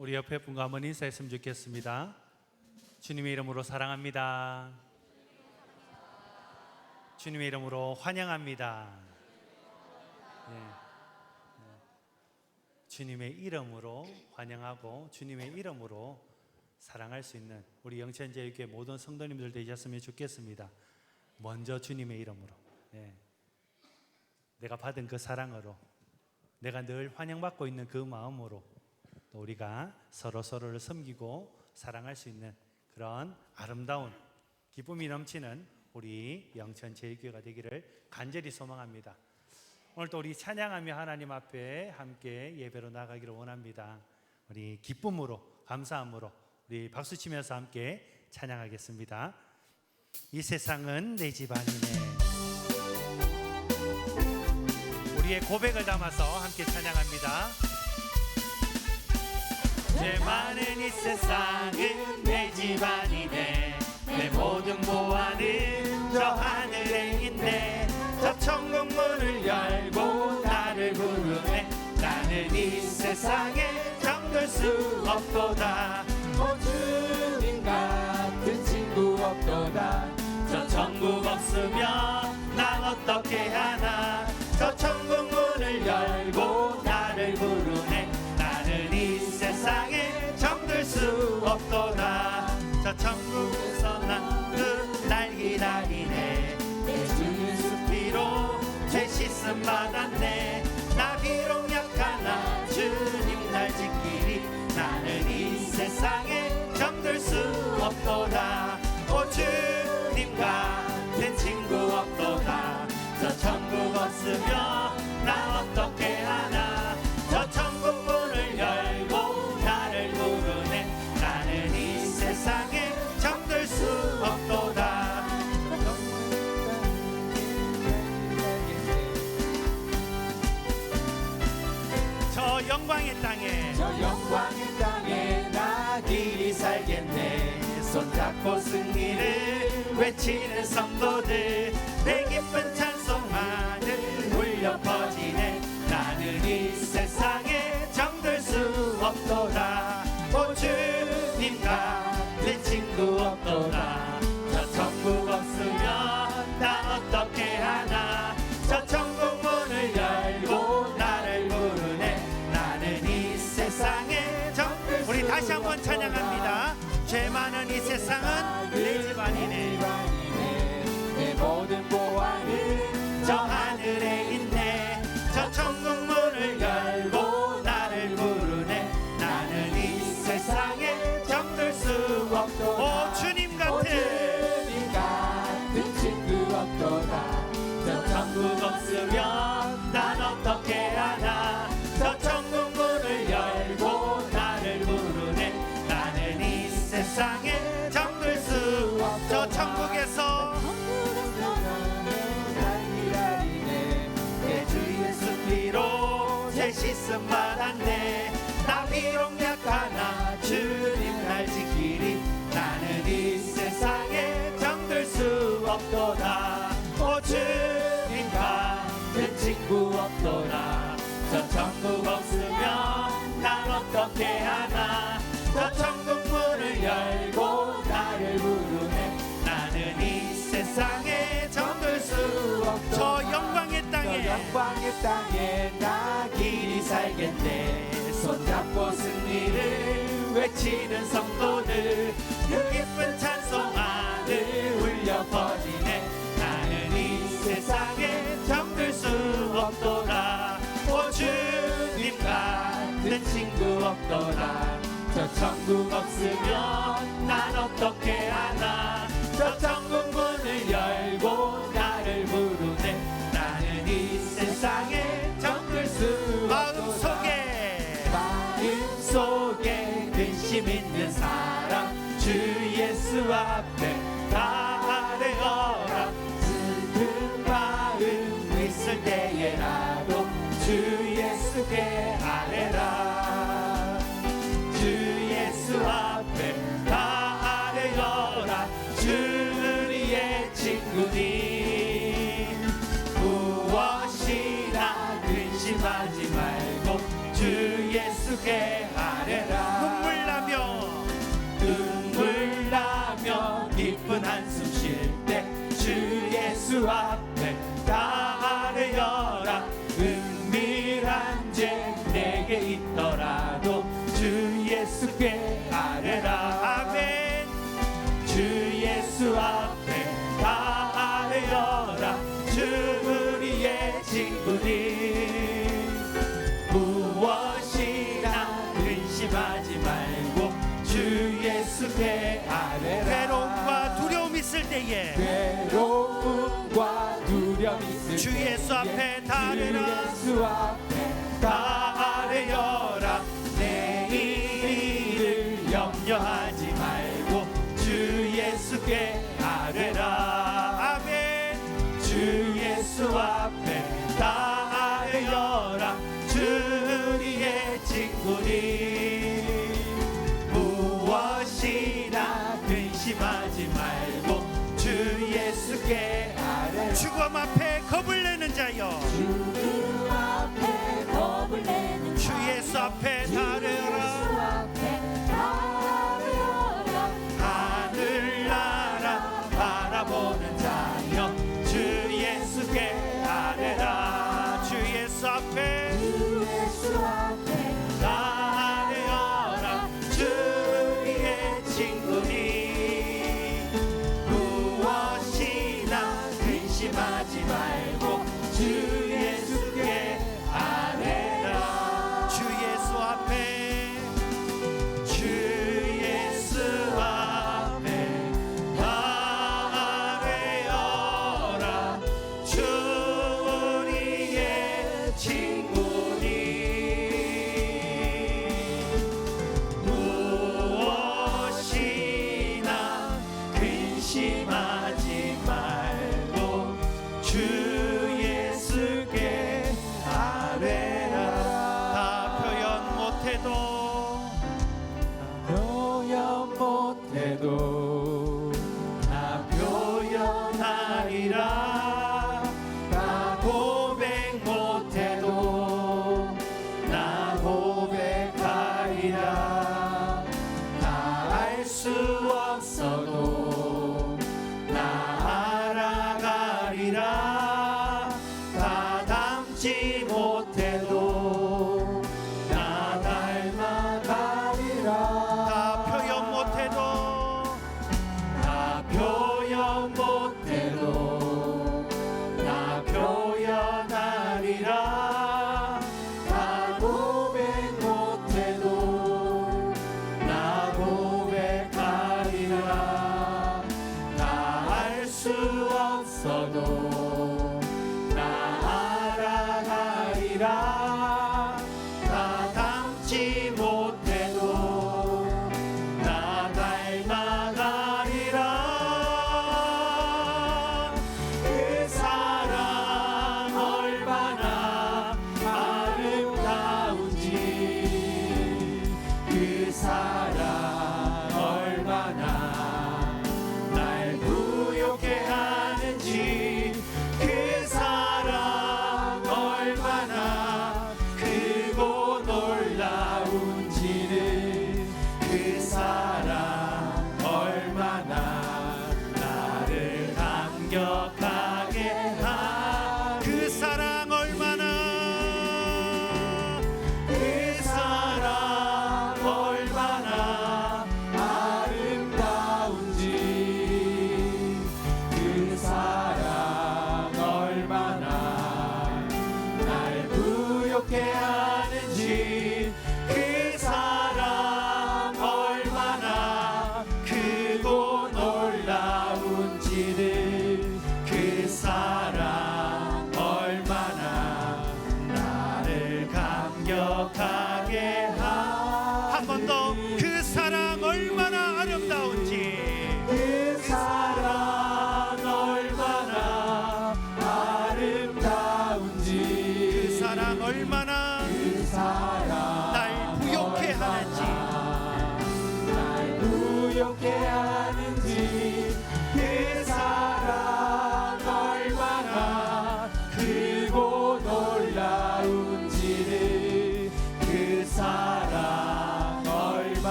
우리 옆에 분과 한번 인사했으면 좋겠습니다. 주님의 이름으로 사랑합니다. 주님의 이름으로 환영합니다. 주님의 이름으로 환영하고 주님의 이름으로 사랑할 수 있는 우리 영천제일교회 모든 성도님들 되셨으면 좋겠습니다. 먼저 주님의 이름으로, 내가 받은 그 사랑으로, 내가 늘 환영받고 있는 그 마음으로 또 우리가 서로를 섬기고 사랑할 수 있는 그런 아름다운 기쁨이 넘치는 우리 영천제일교회가 되기를 간절히 소망합니다. 오늘 또 우리 찬양하며 하나님 앞에 함께 예배로 나가기를 원합니다. 우리 기쁨으로, 감사함으로 우리 박수치면서 함께 찬양하겠습니다. 이 세상은 내 집 아니네. 우리의 고백을 담아서 함께 찬양합니다. 죄 많은 이 세상은 내 집 아니네. 내 모든 보안은 저 하늘에 있네. 저 천국 문을 열고 나를 부르네. 나는 이 세상에 잠들 수 없도다. 오 주님 같은 친구 없도다. 저 천국 없으면 난 어떻게 하나. 저 천국 문을 열고 나를 부르네. 나는 이 세상에 잠들 수 없도다. 저 천국에서 난 날 기다리네. 내 주의 숲비로 죄 씻음 받았네. 나 비록 약하나 주님 날 지키리. 나는 이 세상에 잠들 수 없도다. 오 주님 같은 친구 없도다. 저 천국 없으면 나 어떻게 하나. 저 천국 문을 열고 나를 부르네. 나는 이 세상에 잠들 수 없도다. 저 영광의 땅에 나 길이 살겠네. 손잡고 승리를 외치는 성도들. 내 기쁜 찬송하늘 울려 퍼지네. 나는 이 세상에 잠들 수 없도다. 오 주님 같은 친구 없도다. 저 천국 없으면 나 어떻게 하나. 저 천국 문을 열고 나를 부르네. 나는 이 세상에 잠들 수. 우리 다시 한번 찬양합니다. 죄 많은 이 세상은 내 집 아니네. 내 모든 보안은 저 하늘에 있네. 저 천국 문을 열고 나를 부르네. 나는 이 세상에 잠들 수 없도다. 오 주님 같은 친구 없도다. 저 천국 없으면 난 어떻게 하나. 저 천국 문을 열고 나를 부르네. 나는 이 세상에 잠들 수 없도다. 저 천국에서 내 주의 숲비로 죄 씻음 받았네. 나 비록 약하나 주님 날 지키리. 나는 이 세상에 잠들 수 없도다. 오 주님 같은 친구 없도다. 저 천국 없으면 난 어떻게 하나. 저 천국 문을 열고 나를 부르네. 나는 이 세상에 잠들 수 없도다. 저 영광의 땅에 나 길이 살겠네. 손잡고 승리를 외치는 성도들. 그 기쁜 찬송하늘 울려 퍼지네. 나는 이 세상에 잠들 수 없도다. 오 주님 같은 친구 없도다. 저 천국 없으면 난 어떻게 하나. 저 천국 문을 열고 나를 부르네. 나는 이 세상에 잠들 수 없도다. 마음속에 근심 있는 사람 주 예수 앞에 다 아뢰어라. 슬픈 마음 있을 때에라도 주 예수께 아뢰라. 주 예수 앞에 다 아뢰어라. 주의 친구님 무엇이나 근심하지 말고 주 예수께 아뢰라. 예수 앞에 다 아뢰어라. 은밀한 죄 내게 있더라도 주 예수께 아뢰라. 아멘. 주 예수 앞에 다 아뢰어라. 주 우리의 친구니 무엇이나 근심하지 말고 주 예수께 아뢰라. 괴로움과 두려움 있을 때에 괴로움과 두려움 있을 주 예수 앞에 다 아뢰라. 예수 앞에 다 아뢰어라. 내일을 염려하지 말고 주 예수께 아뢰라. 아멘. 주 예수 앞에 다 아뢰어라. 주 우리의 친구니 무엇이나 근심하지 말고 주 예수께 아뢰라. 죽음 앞에 겁을 내는 자여 죽음 앞에 겁을 내는 주 예수 앞에 다 아뢰어라. 하늘나라 바라보는 자여 주 예수께 아뢰라. 주 예수 앞에 다 아뢰어라. 주 우리의 친구니 무엇이나 근심하지 말고 주 예수께 아뢰라. 주 예수 앞에 주 예수 앞에 다 아뢰어라. 주 우리의 친구니 무엇이나 근심하지 말고 주 예수께 아뢰라. 다 표현 못해도 표현 못해도 다 표현하리라. 나 고백 못해도 나 고백하리라. 다 알 수 없어도 나 알아가리라. 다 담지 못해도 나 닮아가리라. 다 표현 못해도 다 표현 못해도 나 표현하리라. 다 고백 못해도 나 고백하리라. 다 알 수 없어도 나 알아가리라.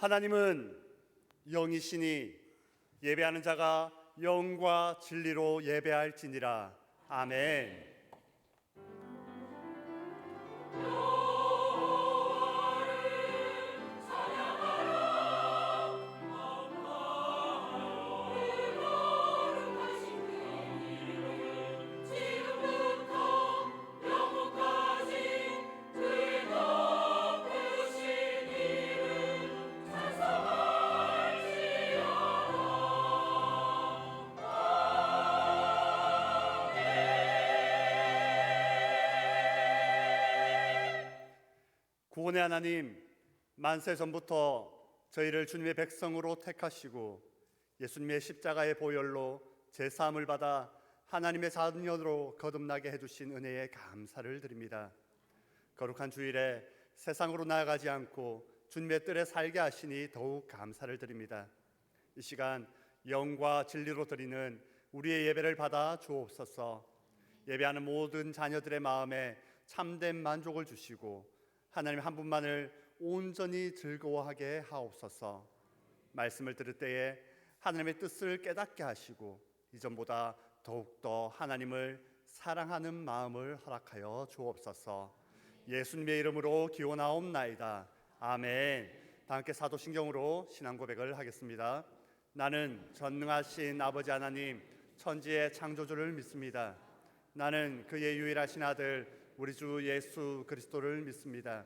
하나님은 영이시니 예배하는 자가 영과 진리로 예배할지니라. 아멘. 구원의 하나님, 만세 전부터 저희를 주님의 백성으로 택하시고 예수님의 십자가의 보혈로 제사함을 받아 하나님의 자녀로 거듭나게 해주신 은혜에 감사를 드립니다. 거룩한 주일에 세상으로 나아가지 않고 주님의 뜰에 살게 하시니 더욱 감사를 드립니다. 이 시간 영과 진리로 드리는 우리의 예배를 받아 주옵소서. 예배하는 모든 자녀들의 마음에 참된 만족을 주시고 하나님 한 분만을 온전히 즐거워하게 하옵소서. 말씀을 들을 때에 하나님의 뜻을 깨닫게 하시고 이전보다 더욱더 하나님을 사랑하는 마음을 허락하여 주옵소서. 예수님의 이름으로 기원하옵나이다. 아멘. 다 함께 사도신경으로 신앙 고백을 하겠습니다. 나는 전능하신 아버지 하나님 천지의 창조주를 믿습니다. 나는 그의 유일하신 아들 우리 주 예수 그리스도를 믿습니다.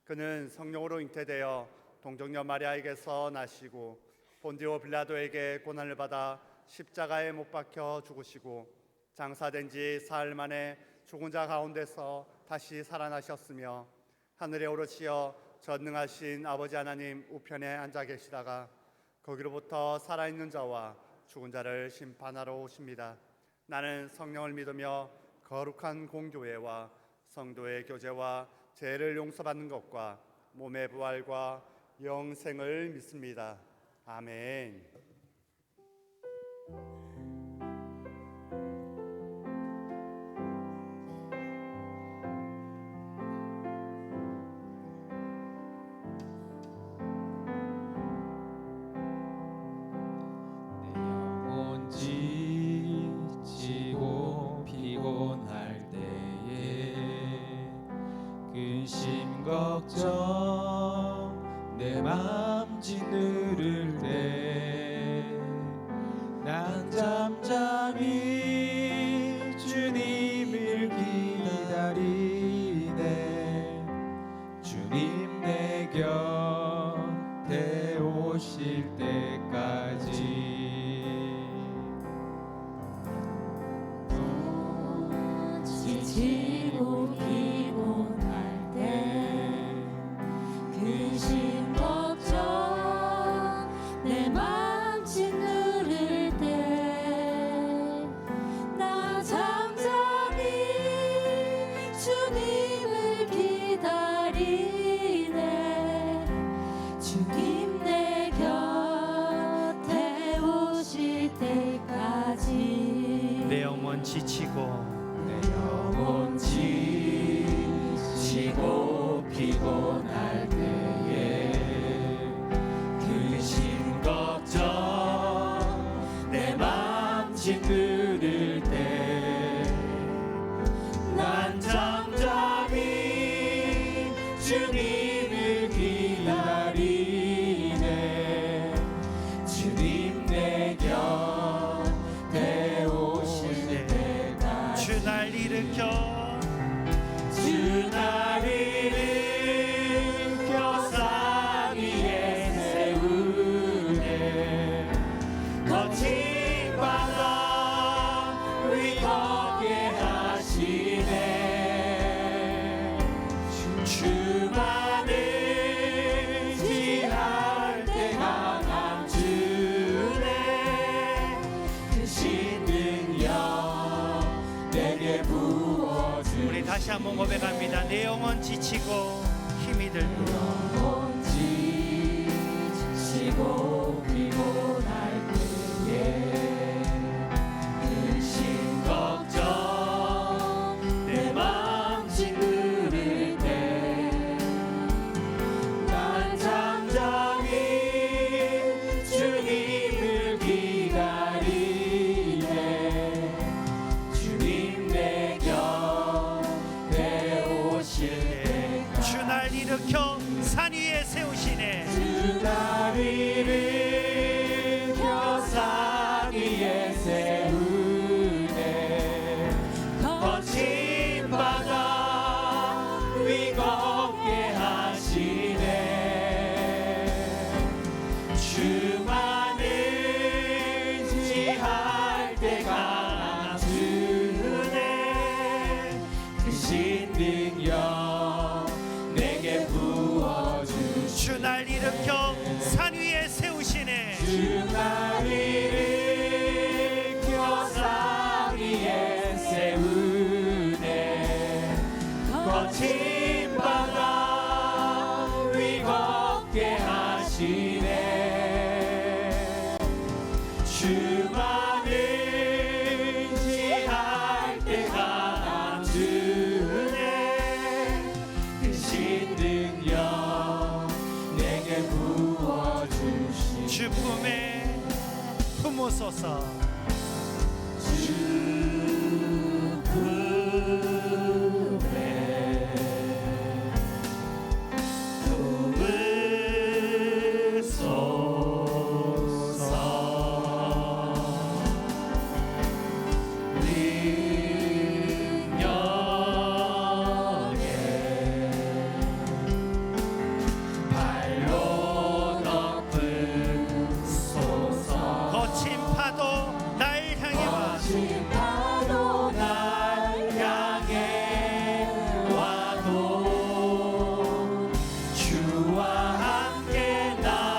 그는 성령으로 잉태되어 동정녀 마리아에게서 나시고 본디오 빌라도에게 고난을 받아 십자가에 못 박혀 죽으시고 장사된 지 사흘 만에 죽은 자 가운데서 다시 살아나셨으며 하늘에 오르시어 전능하신 아버지 하나님 우편에 앉아 계시다가 거기로부터 살아있는 자와 죽은 자를 심판하러 오십니다. 나는 성령을 믿으며 거룩한 공교회와 성도의 교제와 죄를 용서받는 것과 몸의 부활과 영생을 믿습니다. 아멘. 내 영혼 지치고 피곤할 때에 근심 걱정 내 맘 짓누를 때 난 잠잠히 주님을 기다리네. 주님 내 곁에 오실 때까지 지치고 피곤할 때 근심 걱정 내 맘 짓누를 때 나 잠잠히 주님을 기다리네. 주님 내 곁에 오실 때까지 내 영혼 지치고 영혼 지치고 피곤할 때에 근심 걱정 내 맘 짓누를 때 난 잠잠히 주님을 기다리네. 주님 내 곁에 오실 때까지 주 날 일으켜 주 날 일으켜 산 위에 세우네. 거친 바다 위 걷게 하시네. 주만을 지할 때 강함 주네. 크신 능력 내게 부어주. 우리 다시 한번 고백합니다. 내 영혼 지치고 힘이 들고 영혼 지치고 피곤할 때에 근심 걱정 내 맘 짓누를 때 난 잠잠히 날 일으켜 산 위에 세우시네. 주 날 일으켜 산 위에 세우네. 거친 바다 위 걷게 하시네. 주만 의지할 때가 주네. 크신 능력 내게 부어주시네. 주 날 일으켜 산 위에 세우시네. 주 날 일으켜 산 위에 세우네. 거친 바다 위 걷게 하시네. 주만 의지할 때가 주네. 크신 능력 내게 부어주시네. 주 품에 품으소서. 거친 파도 날 향해 와. 파도 날 향해 와도 주와 함께 날아오르리.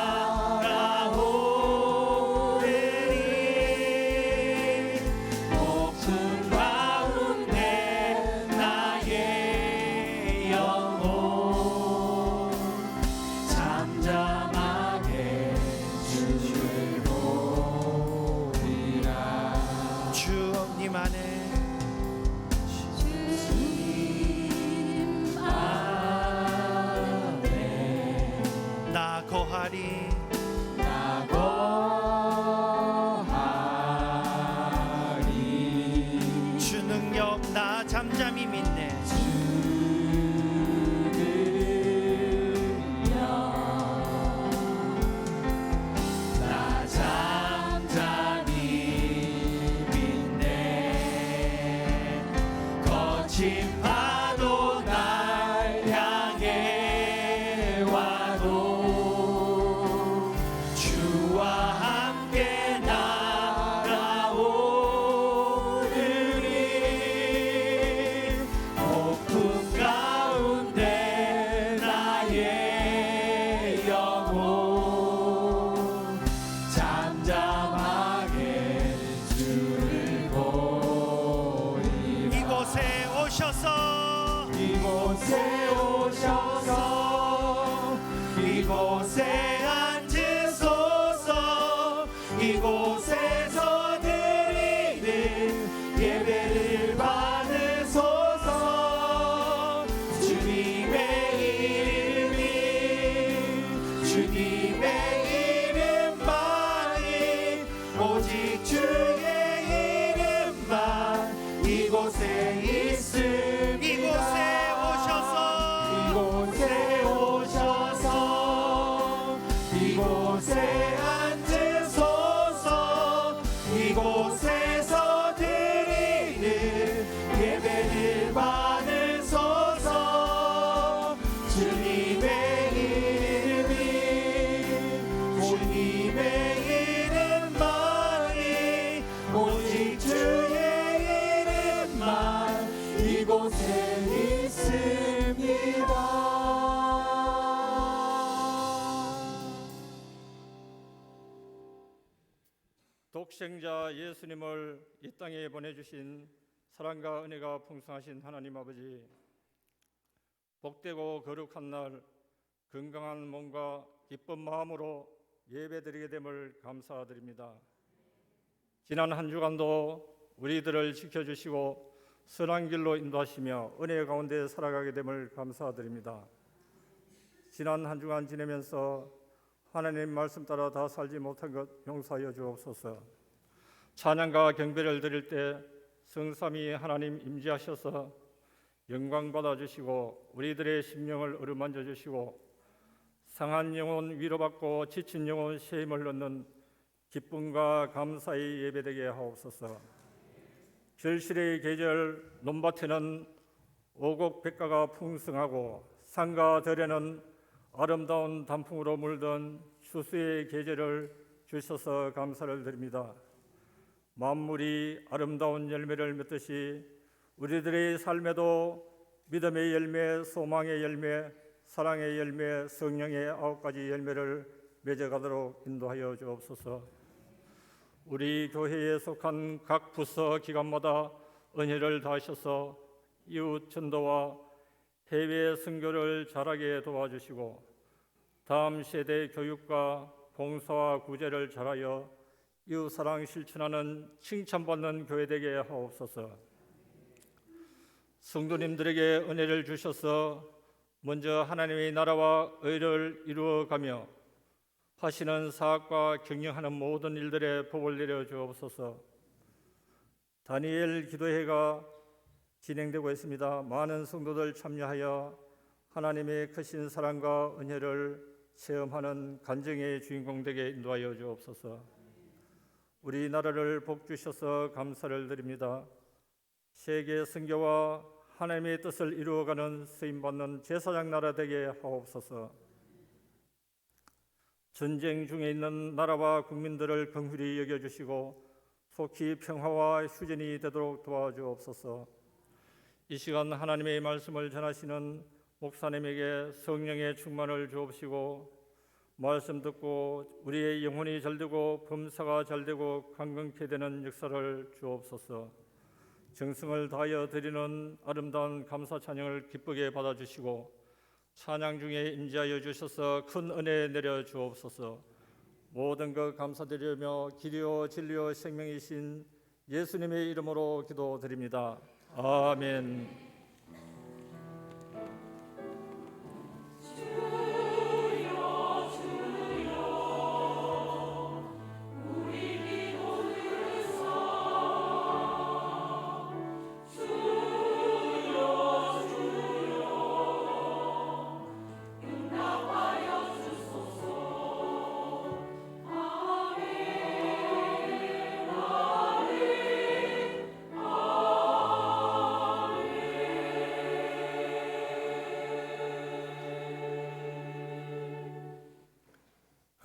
높은 가운데 나의 영혼 잠잠하게 주를 보리라. 주님 안에 주님 안에 나 거하리. 나 거하리. 주 능력 나 잠잠히 믿네. 나 잠잠히 믿네. 거친 파도 날 향해 와도 주와 함께 날아오르리. 폭풍 가운데 나의 영혼 잠잠하게 주를 보리라. 이곳에 오셔서 이곳에 오셔서 이곳에 앉으소서. 이곳에서 드리는 예배를 받으소서. 주님의 이름이 주님의 이름만이 오직 주의 이름만 이곳에 있습니다. 이곳에 오셔서 이곳에 오셔서 이곳에 앉으소서. 이곳에서 드리는 예배를 받으소서. 주님의 이름이 주님의 이름만이 오직 주의 이름만 이곳에 있습니다. 독생자 예수님을 이 땅에 보내주신 사랑과 은혜가 풍성하신 하나님 아버지, 복되고 거룩한 날 건강한 몸과 기쁜 마음으로 예배드리게 됨을 감사드립니다. 지난 한 주간도 우리들을 지켜주시고 선한 길로 인도하시며 은혜 가운데 살아가게 됨을 감사드립니다. 지난 한 주간 지내면서 하나님 말씀 따라 다 살지 못한 것 용서하여 주옵소서. 찬양과 경배를 드릴 때 성삼위 하나님 임재하셔서 영광 받아 주시고 우리들의 심령을 어루만져 주시고 상한 영혼 위로받고 지친 영혼 쉼을 얻는 기쁨과 감사의 예배되게 하옵소서. 결실의 계절 논밭에는 오곡백과가 풍성하고 산과 들에는 아름다운 단풍으로 물든 추수의 계절을 주셔서 감사를 드립니다. 만물이 아름다운 열매를 맺듯이 우리들의 삶에도 믿음의 열매, 소망의 열매, 사랑의 열매, 성령의 9가지 열매를 맺어가도록 인도하여 주옵소서. 우리 교회에 속한 각 부서 기관마다 은혜를 다하셔서 이웃 전도와 해외 선교를 잘하게 도와주시고 다음 세대 교육과 봉사와 구제를 잘하여 이웃 사랑 실천하는 칭찬받는 교회 되게 하옵소서. 성도님들에게 은혜를 주셔서 먼저 하나님의 나라와 의를 이루어가며 하시는 사업과 경영하는 모든 일들에 복을 내려 주옵소서. 다니엘 기도회가 진행되고 있습니다. 많은 성도들 참여하여 하나님의 크신 사랑과 은혜를 체험하는 간증의 주인공 되게 인도하여 주옵소서. 우리나라를 복 주셔서 감사를 드립니다. 세계 선교와 하나님의 뜻을 이루어가는 쓰임받는 제사장 나라 되게 하옵소서. 전쟁 중에 있는 나라와 국민들을 긍휼히 여겨주시고 속히 평화와 휴전이 되도록 도와주옵소서. 이 시간 하나님의 말씀을 전하시는 목사님에게 성령의 충만을 주옵시고 말씀 듣고 우리의 영혼이 잘되고 범사가 잘되고 강건케 되는 역사를 주옵소서. 정성을 다하여 드리는 아름다운 감사 찬양을 기쁘게 받아주시고 찬양 중에 임재하여 주셔서 큰 은혜 내려 주옵소서. 모든 것 감사드리며 길이요 진리요 생명이신 예수님의 이름으로 기도드립니다. 아멘.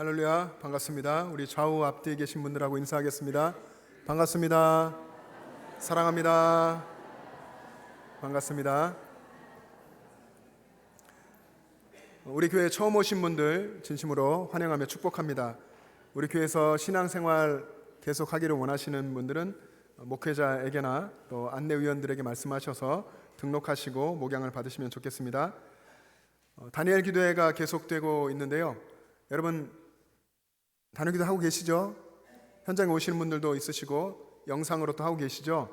할렐루야, 반갑습니다. 우리 좌우 앞뒤에 계신 분들하고 인사하겠습니다. 반갑습니다. 사랑합니다. 반갑습니다. 우리 교회 처음 오신 분들 진심으로 환영하며 축복합니다. 우리 교회에서 신앙생활 계속하기를 원하시는 분들은 목회자에게나 또 안내위원들에게 말씀하셔서 등록하시고 목양을 받으시면 좋겠습니다. 다니엘 기도회가 계속되고 있는데요. 여러분 다니엘 기도 하고 계시죠? 현장에 오시는 분들도 있으시고 영상으로 또 하고 계시죠?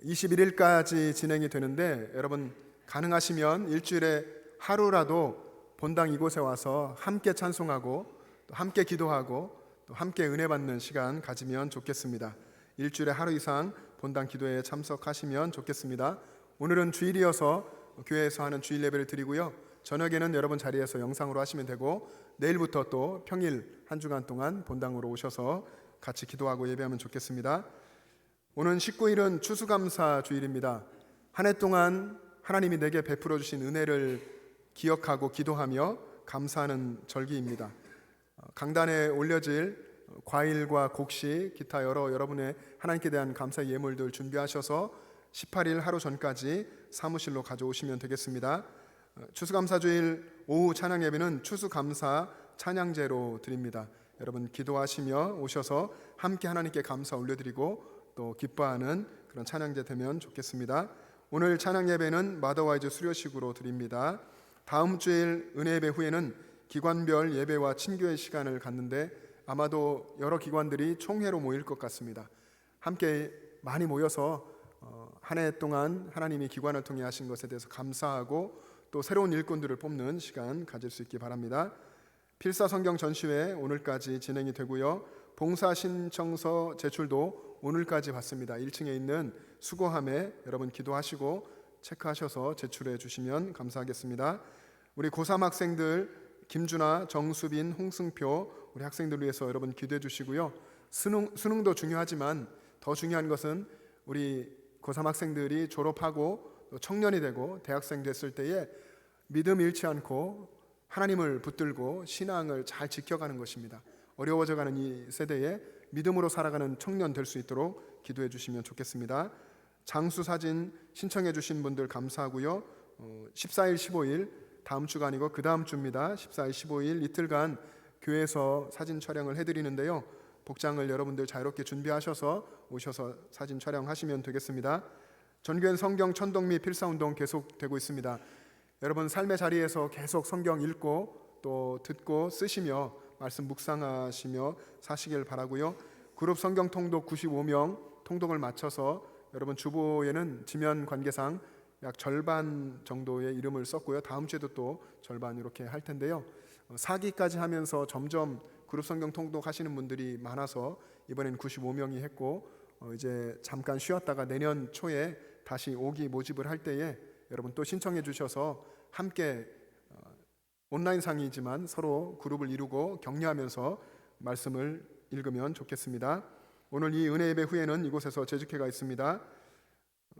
21일까지 진행이 되는데 여러분 가능하시면 일주일에 하루라도 본당 이곳에 와서 함께 찬송하고 또 함께 기도하고 또 함께 은혜 받는 시간 가지면 좋겠습니다. 일주일에 하루 이상 본당 기도회에 참석하시면 좋겠습니다. 오늘은 주일이어서 교회에서 하는 주일 예배를 드리고요. 저녁에는 여러분 자리에서 영상으로 하시면 되고 내일부터 또 평일 한 주간 동안 본당으로 오셔서 같이 기도하고 예배하면 좋겠습니다. 오는 19일은 추수감사 주일입니다. 한 해 동안 하나님이 내게 베풀어 주신 은혜를 기억하고 기도하며 감사하는 절기입니다. 강단에 올려질 과일과 곡식, 기타 여러분의 하나님께 대한 감사의 예물들 준비하셔서 18일 하루 전까지 사무실로 가져오시면 되겠습니다. 추수감사주일 오후 찬양 예배는 추수감사 찬양제로 드립니다. 여러분 기도하시며 오셔서 함께 하나님께 감사 올려드리고 또 기뻐하는 그런 찬양제 되면 좋겠습니다. 오늘 찬양 예배는 마더와이즈 수료식으로 드립니다. 다음 주일 은혜 예배 후에는 기관별 예배와 친교회 시간을 갖는데 아마도 여러 기관들이 총회로 모일 것 같습니다. 함께 많이 모여서 한 해 동안 하나님이 기관을 통해 하신 것에 대해서 감사하고 또 새로운 일꾼들을 뽑는 시간 가질 수 있기 바랍니다. 필사 성경 전시회 오늘까지 진행이 되고요. 봉사 신청서 제출도 오늘까지 받습니다. 1층에 있는 수고함에 여러분 기도하시고 체크하셔서 제출해 주시면 감사하겠습니다. 우리 고3 학생들 김준아, 정수빈, 홍승표 우리 학생들 위해서 여러분 기도해 주시고요. 수능도 중요하지만 더 중요한 것은 우리 고3 학생들이 졸업하고 또 청년이 되고 대학생 됐을 때에 믿음 잃지 않고 하나님을 붙들고 신앙을 잘 지켜가는 것입니다. 어려워져가는 이 세대에 믿음으로 살아가는 청년 될 수 있도록 기도해 주시면 좋겠습니다. 장수 사진 신청해 주신 분들 감사하고요. 14일, 15일 다음 주가 아니고 그 다음 주입니다. 14일, 15일 이틀간 교회에서 사진 촬영을 해드리는데요. 복장을 여러분들 자유롭게 준비하셔서 오셔서 사진 촬영하시면 되겠습니다. 전교회 성경 천독 및 필사운동 계속되고 있습니다. 여러분 삶의 자리에서 계속 성경 읽고 또 듣고 쓰시며 말씀 묵상하시며 사시길 바라고요. 그룹 성경 통독 95명 통독을 마쳐서 여러분 주보에는 지면 관계상 약 절반 정도의 이름을 썼고요. 다음 주에도 또 절반 이렇게 할 텐데요. 4기까지 하면서 점점 그룹 성경 통독하시는 분들이 많아서 이번엔 95명이 했고 이제 잠깐 쉬었다가 내년 초에 다시 5기 모집을 할 때에 여러분 또 신청해 주셔서 함께 온라인상이지만 서로 그룹을 이루고 격려하면서 말씀을 읽으면 좋겠습니다. 오늘 이 은혜 예배 후에는 이곳에서 제주회가 있습니다.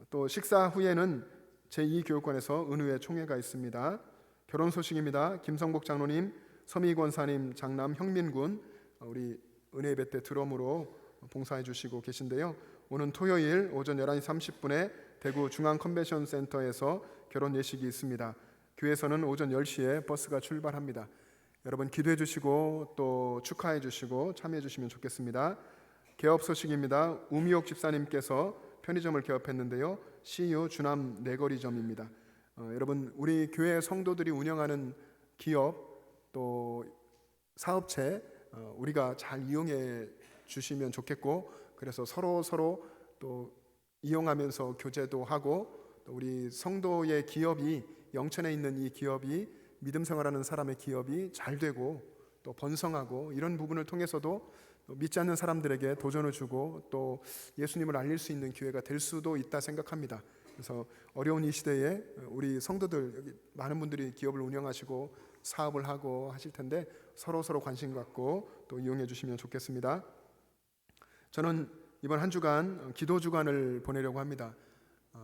또 식사 후에는 제2교육관에서 은우회 총회가 있습니다. 결혼 소식입니다. 김성복 장로님, 서미 권사님, 장남 형민군 우리 은혜 예배 때 드럼으로 봉사해 주시고 계신데요. 오는 토요일 오전 11시 30분에 대구 중앙 컨벤션 센터에서 결혼 예식이 있습니다. 교회에서는 오전 10시에 버스가 출발합니다. 여러분 기도해 주시고 또 축하해 주시고 참여해 주시면 좋겠습니다. 개업 소식입니다. 우미옥 집사님께서 편의점을 개업했는데요. CU 주남 내거리점입니다. 여러분 우리 교회 성도들이 운영하는 기업 또 사업체 우리가 잘 이용해 주시면 좋겠고 그래서 서로 또 이용하면서 교제도 하고 또 우리 성도의 기업이 영천에 있는 이 기업이 믿음 생활하는 사람의 기업이 잘 되고 또 번성하고 이런 부분을 통해서도 또 믿지 않는 사람들에게 도전을 주고 또 예수님을 알릴 수 있는 기회가 될 수도 있다 생각합니다. 그래서 어려운 이 시대에 우리 성도들 여기 많은 분들이 기업을 운영하시고 사업을 하고 하실 텐데 서로 관심 갖고 또 이용해 주시면 좋겠습니다. 저는 이번 한 주간 기도 주간을 보내려고 합니다.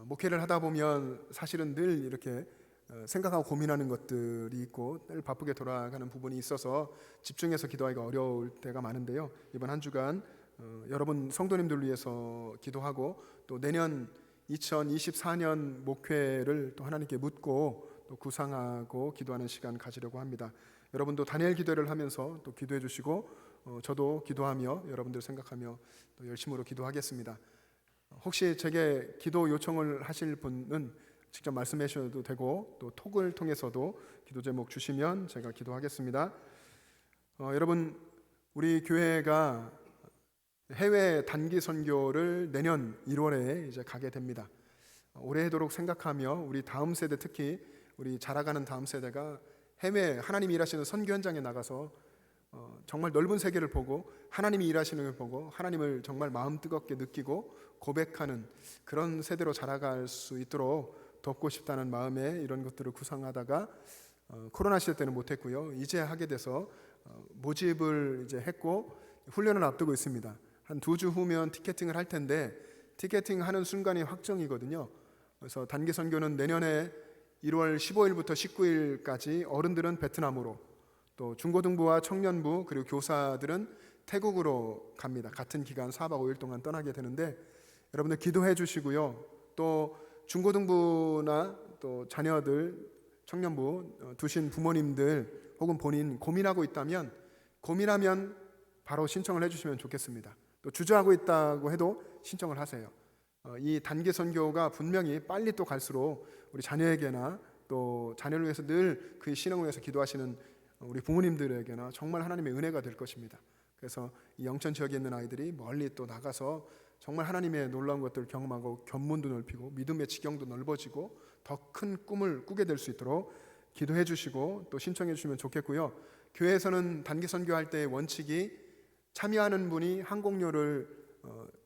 목회를 하다 보면 사실은 늘 이렇게 생각하고 고민하는 것들이 있고 늘 바쁘게 돌아가는 부분이 있어서 집중해서 기도하기가 어려울 때가 많은데요. 이번 한 주간 여러분 성도님들 위해서 기도하고 또 내년 2024년 목회를 또 하나님께 묻고 또 구상하고 기도하는 시간 가지려고 합니다. 여러분도 다니엘 기도를 하면서 또 기도해 주시고 저도 기도하며 여러분들 생각하며 또 열심으로 기도하겠습니다. 혹시 제게 기도 요청을 하실 분은 직접 말씀해 주셔도 되고 또 톡을 통해서도 기도 제목 주시면 제가 기도하겠습니다. 여러분 우리 교회가 해외 단기 선교를 내년 1월에 이제 가게 됩니다. 오래도록 생각하며 우리 다음 세대 특히 우리 자라가는 다음 세대가 해외 하나님이 일하시는 선교 현장에 나가서 정말 넓은 세계를 보고 하나님이 일하시는 걸 보고 하나님을 정말 마음 뜨겁게 느끼고 고백하는 그런 세대로 자라갈 수 있도록 돕고 싶다는 마음에 이런 것들을 구상하다가 코로나 시대 때는 못했고요. 이제 하게 돼서 모집을 이제 했고 훈련을 앞두고 있습니다. 한 2주 후면 티켓팅을 할 텐데 티켓팅하는 순간이 확정이거든요. 그래서 단기 선교는 내년에 1월 15일부터 19일까지 어른들은 베트남으로 또 중고등부와 청년부 그리고 교사들은 태국으로 갑니다. 같은 기간 4박 5일 동안 떠나게 되는데 여러분들 기도해 주시고요. 또 중고등부나 또 자녀들 청년부 두신 부모님들 혹은 본인 고민하고 있다면 고민하면 바로 신청을 해주시면 좋겠습니다. 또 주저하고 있다고 해도 신청을 하세요. 이 단기 선교가 분명히 빨리 또 갈수록 우리 자녀에게나 또 자녀를 위해서 늘 그의 신앙을 위해서 기도하시는 우리 부모님들에게나 정말 하나님의 은혜가 될 것입니다. 그래서 이 영천 지역에 있는 아이들이 멀리 또 나가서 정말 하나님의 놀라운 것들을 경험하고 견문도 넓히고 믿음의 지경도 넓어지고 더 큰 꿈을 꾸게 될 수 있도록 기도해 주시고 또 신청해 주시면 좋겠고요. 교회에서는 단기 선교할 때의 원칙이 참여하는 분이 항공료를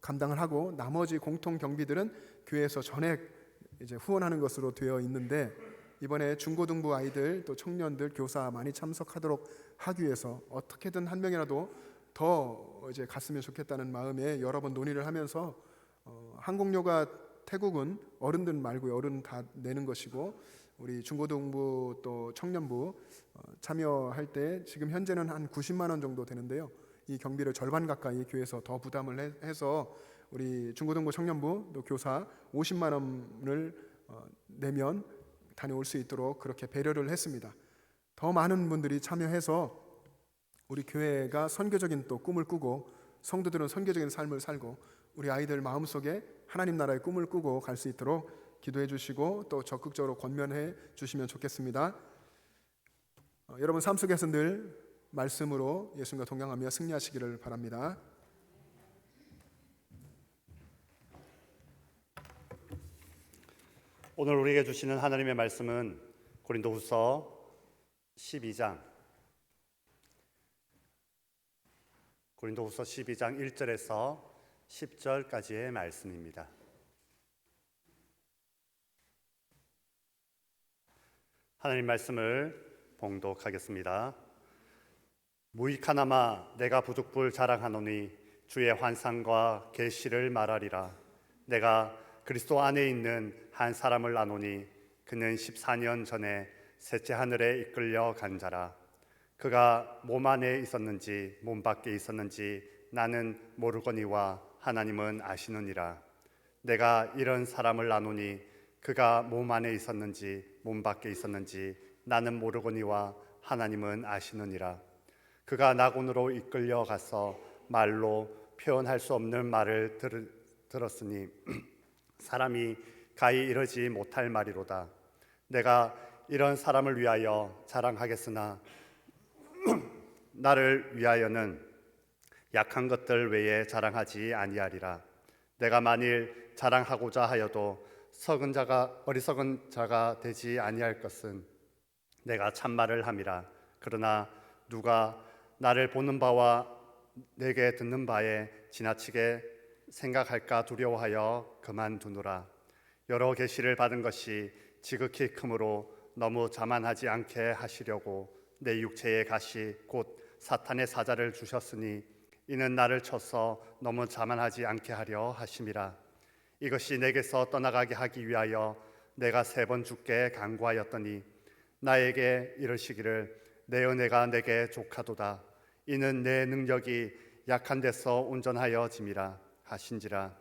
감당을 하고 나머지 공통 경비들은 교회에서 전액 이제 후원하는 것으로 되어 있는데 이번에 중고등부 아이들 또 청년들 교사 많이 참석하도록 하기 위해서 어떻게든 한 명이라도 더 이제 갔으면 좋겠다는 마음에 여러 번 논의를 하면서 항공료가 태국은 어른들 말고요, 어른 다 내는 것이고 우리 중고등부 또 청년부 참여할 때 지금 현재는 한 90만 원 정도 되는데요. 이 경비를 절반 가까이 교회에서 더 부담을 해서 우리 중고등부 청년부 또 교사 50만 원을 내면 다녀올 수 있도록 그렇게 배려를 했습니다. 더 많은 분들이 참여해서 우리 교회가 선교적인 또 꿈을 꾸고 성도들은 선교적인 삶을 살고 우리 아이들 마음속에 하나님 나라의 꿈을 꾸고 갈 수 있도록 기도해 주시고 또 적극적으로 권면해 주시면 좋겠습니다. 여러분 삶 속에서 늘 말씀으로 예수님과 동행하며 승리하시기를 바랍니다. 오늘 우리에게 주시는 하나님의 말씀은 고린도후서 12장 1절에서 10절까지의 말씀입니다. 하나님 말씀을 봉독하겠습니다. 무익하나마 내가 부득불 자랑하노니 주의 환상과 계시를 말하리라. 내가 그리스도 안에 있는 한 사람을 아노니 그는 14년 전에 셋째 하늘에 이끌려 간 자라. 그가 몸 안에 있었는지 몸 밖에 있었는지 나는 모르거니와 하나님은 아시느니라. 내가 이런 사람을 아노니 그가 몸 안에 있었는지 몸 밖에 있었는지 나는 모르거니와 하나님은 아시느니라. 그가 낙원으로 이끌려 가서 말로 표현할 수 없는 말을 들었으니 사람이 가히 이르지 못할 말이로다. 내가 이런 사람을 위하여 자랑하겠으나 나를 위하여는 약한 것들 외에 자랑하지 아니하리라. 내가 만일 자랑하고자 하여도 어리석은 자가 되지 아니할 것은 내가 참말을 함이라. 그러나 누가 나를 보는 바와 내게 듣는 바에 지나치게 생각할까 두려워하여 그만두노라. 여러 계시를 받은 것이 지극히 크므로 너무 자만하지 않게 하시려고 내 육체의 가시 곧 사탄의 사자를 주셨으니 이는 나를 쳐서 너무 자만하지 않게 하려 하심이라. 이것이 내게서 떠나가게 하기 위하여 내가 3번 주께 간구하였더니 나에게 이르시기를 내 은혜가 내게 족하도다. 이는 내 능력이 약한 데서 온전하여 짐이라 하신지라.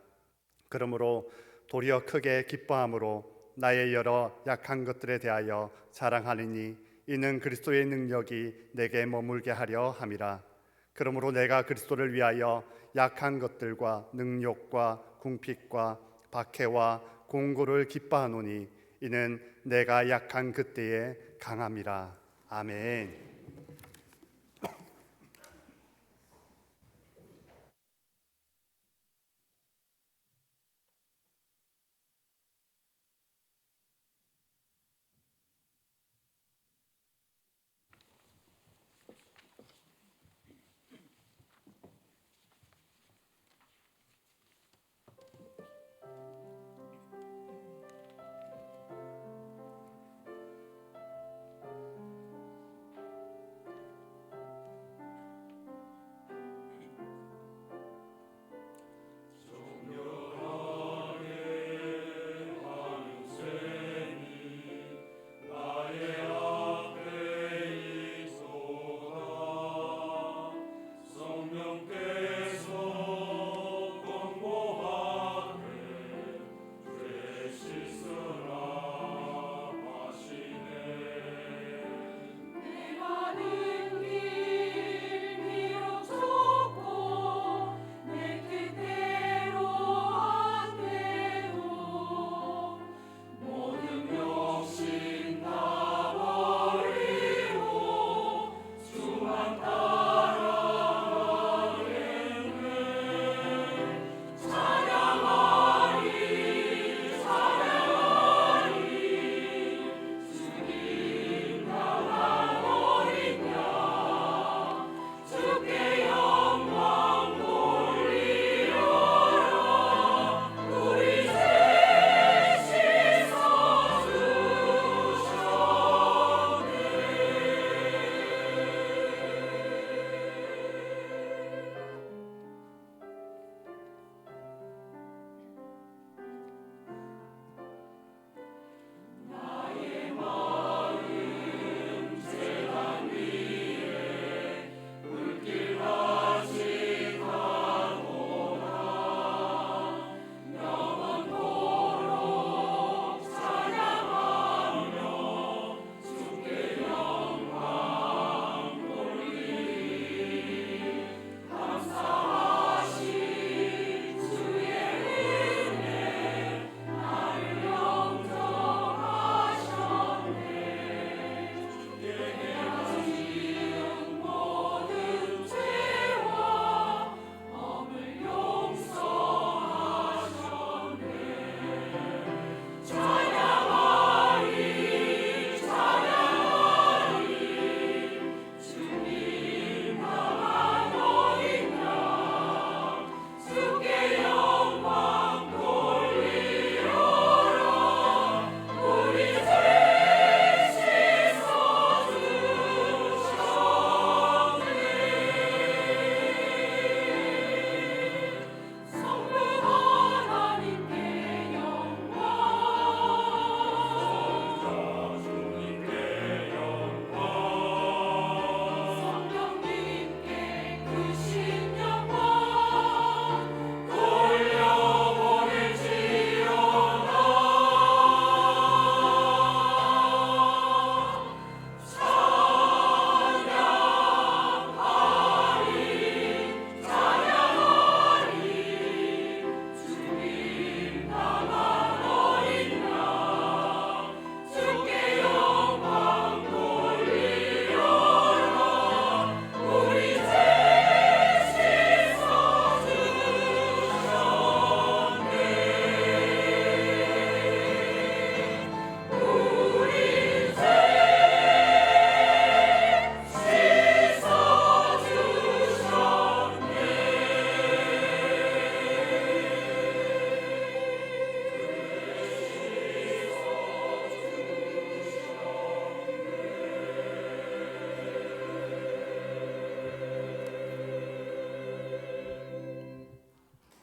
그러므로 도리어 크게 기뻐함으로 나의 여러 약한 것들에 대하여 자랑하리니 이는 그리스도의 능력이 내게 머물게 하려 함이라. 그러므로 내가 그리스도를 위하여 약한 것들과 능욕과 궁핍과 박해와 공고를 기뻐하노니 이는 내가 약한 그때에 강함이라. 아멘.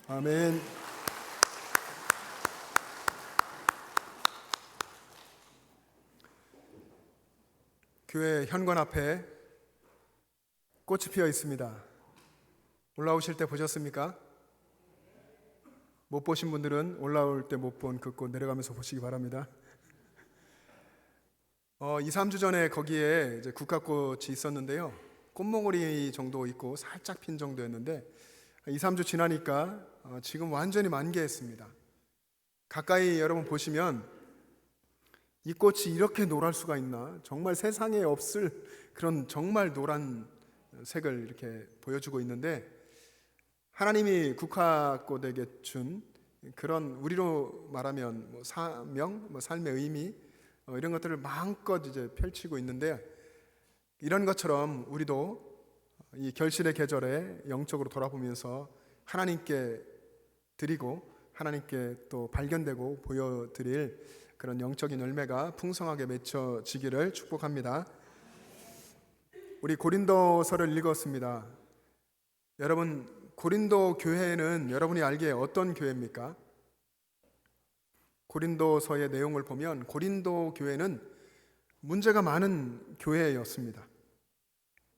아멘. 교회 현관 앞에 꽃이 피어 있습니다. 올라오실 때 보셨습니까? 못 보신 분들은 올라올 때 못 본 그 꽃 내려가면서 보시기 바랍니다. 2, 3주 전에 거기에 이제 국화꽃이 있었는데요. 꽃몽오리 정도 있고 살짝 핀 정도였는데 2, 3주 지나니까 지금 완전히 만개했습니다. 가까이 여러분 보시면 이 꽃이 이렇게 노랄 수가 있나? 정말 세상에 없을 그런 정말 노란 색을 이렇게 보여주고 있는데, 하나님이 국화꽃에게 준 그런, 우리로 말하면 뭐 사명, 뭐 삶의 의미, 이런 것들을 마음껏 이제 펼치고 있는데, 이런 것처럼 우리도 이 결실의 계절에 영적으로 돌아보면서 하나님께 드리고 하나님께 또 발견되고 보여드릴 그런 영적인 열매가 풍성하게 맺혀지기를 축복합니다. 우리 고린도서를 읽었습니다. 여러분, 고린도 교회는 여러분이 알기에 어떤 교회입니까? 고린도서의 내용을 보면 고린도 교회는 문제가 많은 교회였습니다.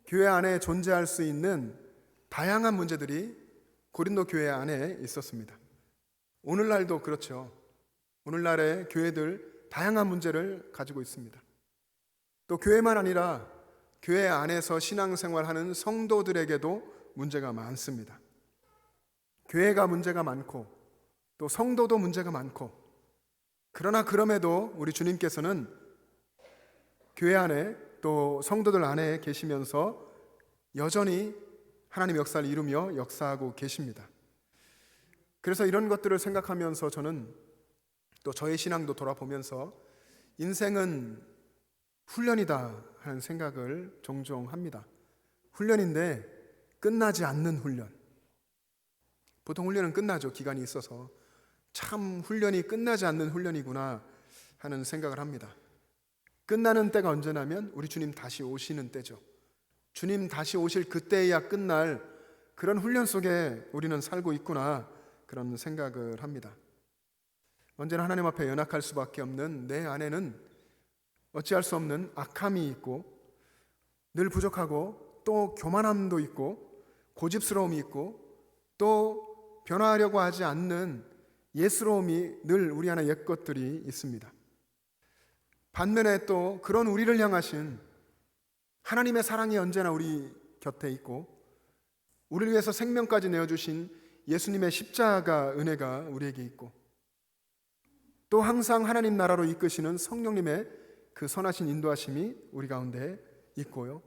교회 안에 존재할 수 있는 다양한 문제들이 고린도 교회 안에 있었습니다. 오늘날도 그렇죠. 오늘날의 교회들 다양한 문제를 가지고 있습니다. 또 교회만 아니라 교회 안에서 신앙생활하는 성도들에게도 문제가 많습니다. 교회가 문제가 많고 또 성도도 문제가 많고, 그러나 그럼에도 우리 주님께서는 교회 안에 또 성도들 안에 계시면서 여전히 하나님의 역사를 이루며 역사하고 계십니다. 그래서 이런 것들을 생각하면서 저는 또 저의 신앙도 돌아보면서 인생은 훈련이다 하는 생각을 종종 합니다. 훈련인데 끝나지 않는 훈련. 보통 훈련은 끝나죠. 기간이 있어서. 참 훈련이 끝나지 않는 훈련이구나 하는 생각을 합니다. 끝나는 때가 언제냐면 우리 주님 다시 오시는 때죠. 주님 다시 오실 그때야 끝날 그런 훈련 속에 우리는 살고 있구나, 그런 생각을 합니다. 언제나 하나님 앞에 연약할 수밖에 없는 내 안에는 어찌할 수 없는 악함이 있고, 늘 부족하고 또 교만함도 있고 고집스러움이 있고 또 변화하려고 하지 않는 예스러움이 늘 우리 안에 옛것들이 있습니다. 반면에 또 그런 우리를 향하신 하나님의 사랑이 언제나 우리 곁에 있고, 우리를 위해서 생명까지 내어주신 예수님의 십자가 은혜가 우리에게 있고, 또 항상 하나님 나라로 이끄시는 성령님의 그 선하신 인도하심이 우리 가운데 있고요.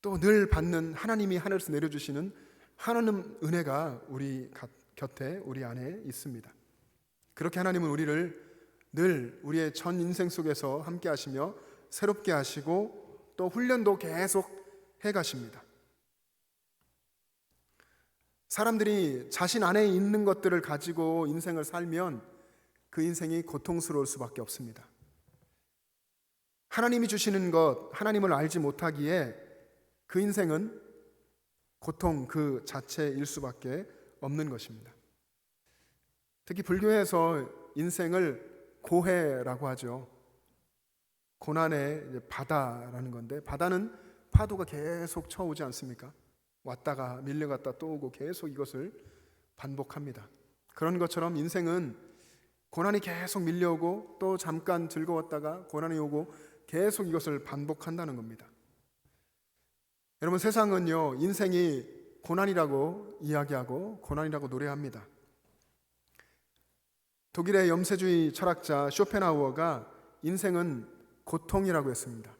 또 늘 받는 하나님이 하늘에서 내려주시는 하나님 은혜가 우리 곁에 우리 안에 있습니다. 그렇게 하나님은 우리를 늘 우리의 전 인생 속에서 함께 하시며 새롭게 하시고 또 훈련도 계속 해 가십니다. 사람들이 자신 안에 있는 것들을 가지고 인생을 살면 그 인생이 고통스러울 수밖에 없습니다. 하나님이 주시는 것, 하나님을 알지 못하기에 그 인생은 고통 그 자체일 수밖에 없는 것입니다. 특히 불교에서 인생을 고해라고 하죠. 고난의 바다라는 건데, 바다는 파도가 계속 쳐오지 않습니까? 왔다가 밀려갔다 또 오고 계속 이것을 반복합니다. 그런 것처럼 인생은 고난이 계속 밀려오고 또 잠깐 즐거웠다가 고난이 오고 계속 이것을 반복한다는 겁니다. 여러분, 세상은요, 인생이 고난이라고 이야기하고 고난이라고 노래합니다. 독일의 염세주의 철학자 쇼펜하우어가 인생은 고통이라고 했습니다.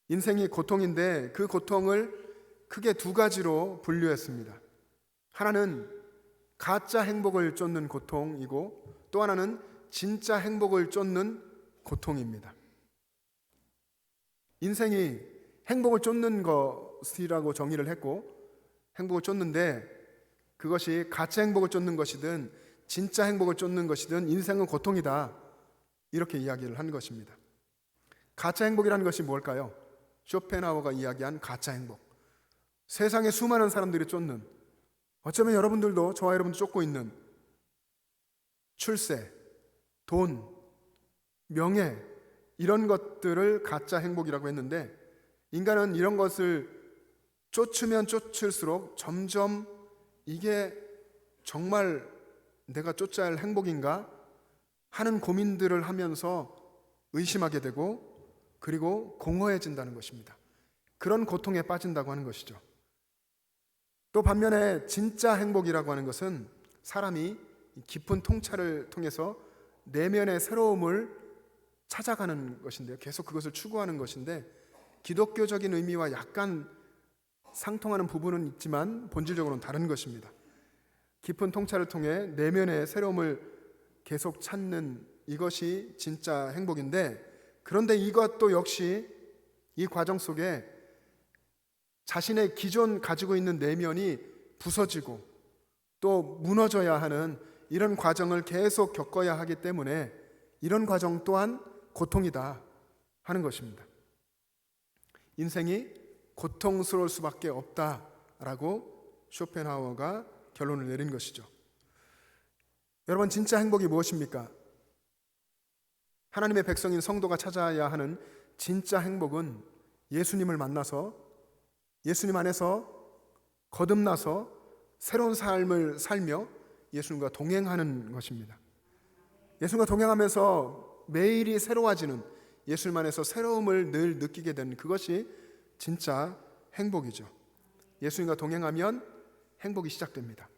인생이 고통인데 그 고통을 크게 두 가지로 분류했습니다. 하나는 가짜 행복을 쫓는 고통이고 또 하나는 진짜 행복을 쫓는 고통입니다. 인생이 행복을 쫓는 것이라고 정의를 했고, 행복을 쫓는데 그것이 가짜 행복을 쫓는 것이든 진짜 행복을 쫓는 것이든 인생은 고통이다, 이렇게 이야기를 한 것입니다. 가짜 행복이라는 것이 뭘까요? 쇼펜하우어가 이야기한 가짜 행복, 세상에 수많은 사람들이 쫓는, 어쩌면 여러분들도 저와 여러분도 쫓고 있는 출세, 돈, 명예 이런 것들을 가짜 행복이라고 했는데, 인간은 이런 것을 쫓으면 쫓을수록 점점 이게 정말 내가 쫓아야 할 행복인가 하는 고민들을 하면서 의심하게 되고, 그리고 공허해진다는 것입니다. 그런 고통에 빠진다고 하는 것이죠. 또 반면에 진짜 행복이라고 하는 것은 사람이 깊은 통찰을 통해서 내면의 새로움을 찾아가는 것인데요. 계속 그것을 추구하는 것인데, 기독교적인 의미와 약간 상통하는 부분은 있지만 본질적으로는 다른 것입니다. 깊은 통찰을 통해 내면의 새로움을 계속 찾는 이것이 진짜 행복인데, 그런데 이것도 역시 이 과정 속에 자신의 기존 가지고 있는 내면이 부서지고 또 무너져야 하는 이런 과정을 계속 겪어야 하기 때문에 이런 과정 또한 고통이다 하는 것입니다. 인생이 고통스러울 수밖에 없다라고 쇼펜하우어가 결론을 내린 것이죠. 여러분, 진짜 행복이 무엇입니까? 하나님의 백성인 성도가 찾아야 하는 진짜 행복은 예수님을 만나서 예수님 안에서 거듭나서 새로운 삶을 살며 예수님과 동행하는 것입니다. 예수님과 동행하면서 매일이 새로워지는, 예수님 안에서 새로움을 늘 느끼게 되는 그것이 진짜 행복이죠. 예수님과 동행하면 행복이 시작됩니다.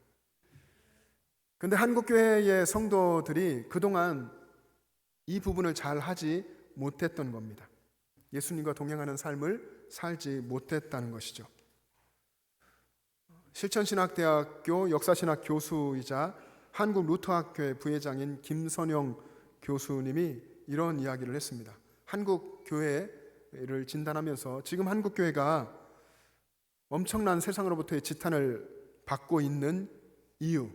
그런데 한국교회의 성도들이 그동안 이 부분을 잘 하지 못했던 겁니다. 예수님과 동행하는 삶을 살지 못했다는 것이죠. 실천신학대학교 역사신학 교수이자 한국 루터학교회 부회장인 김선영 교수님이 이런 이야기를 했습니다. 한국 교회를 진단하면서 지금 한국 교회가 엄청난 세상으로부터의 지탄을 받고 있는 이유,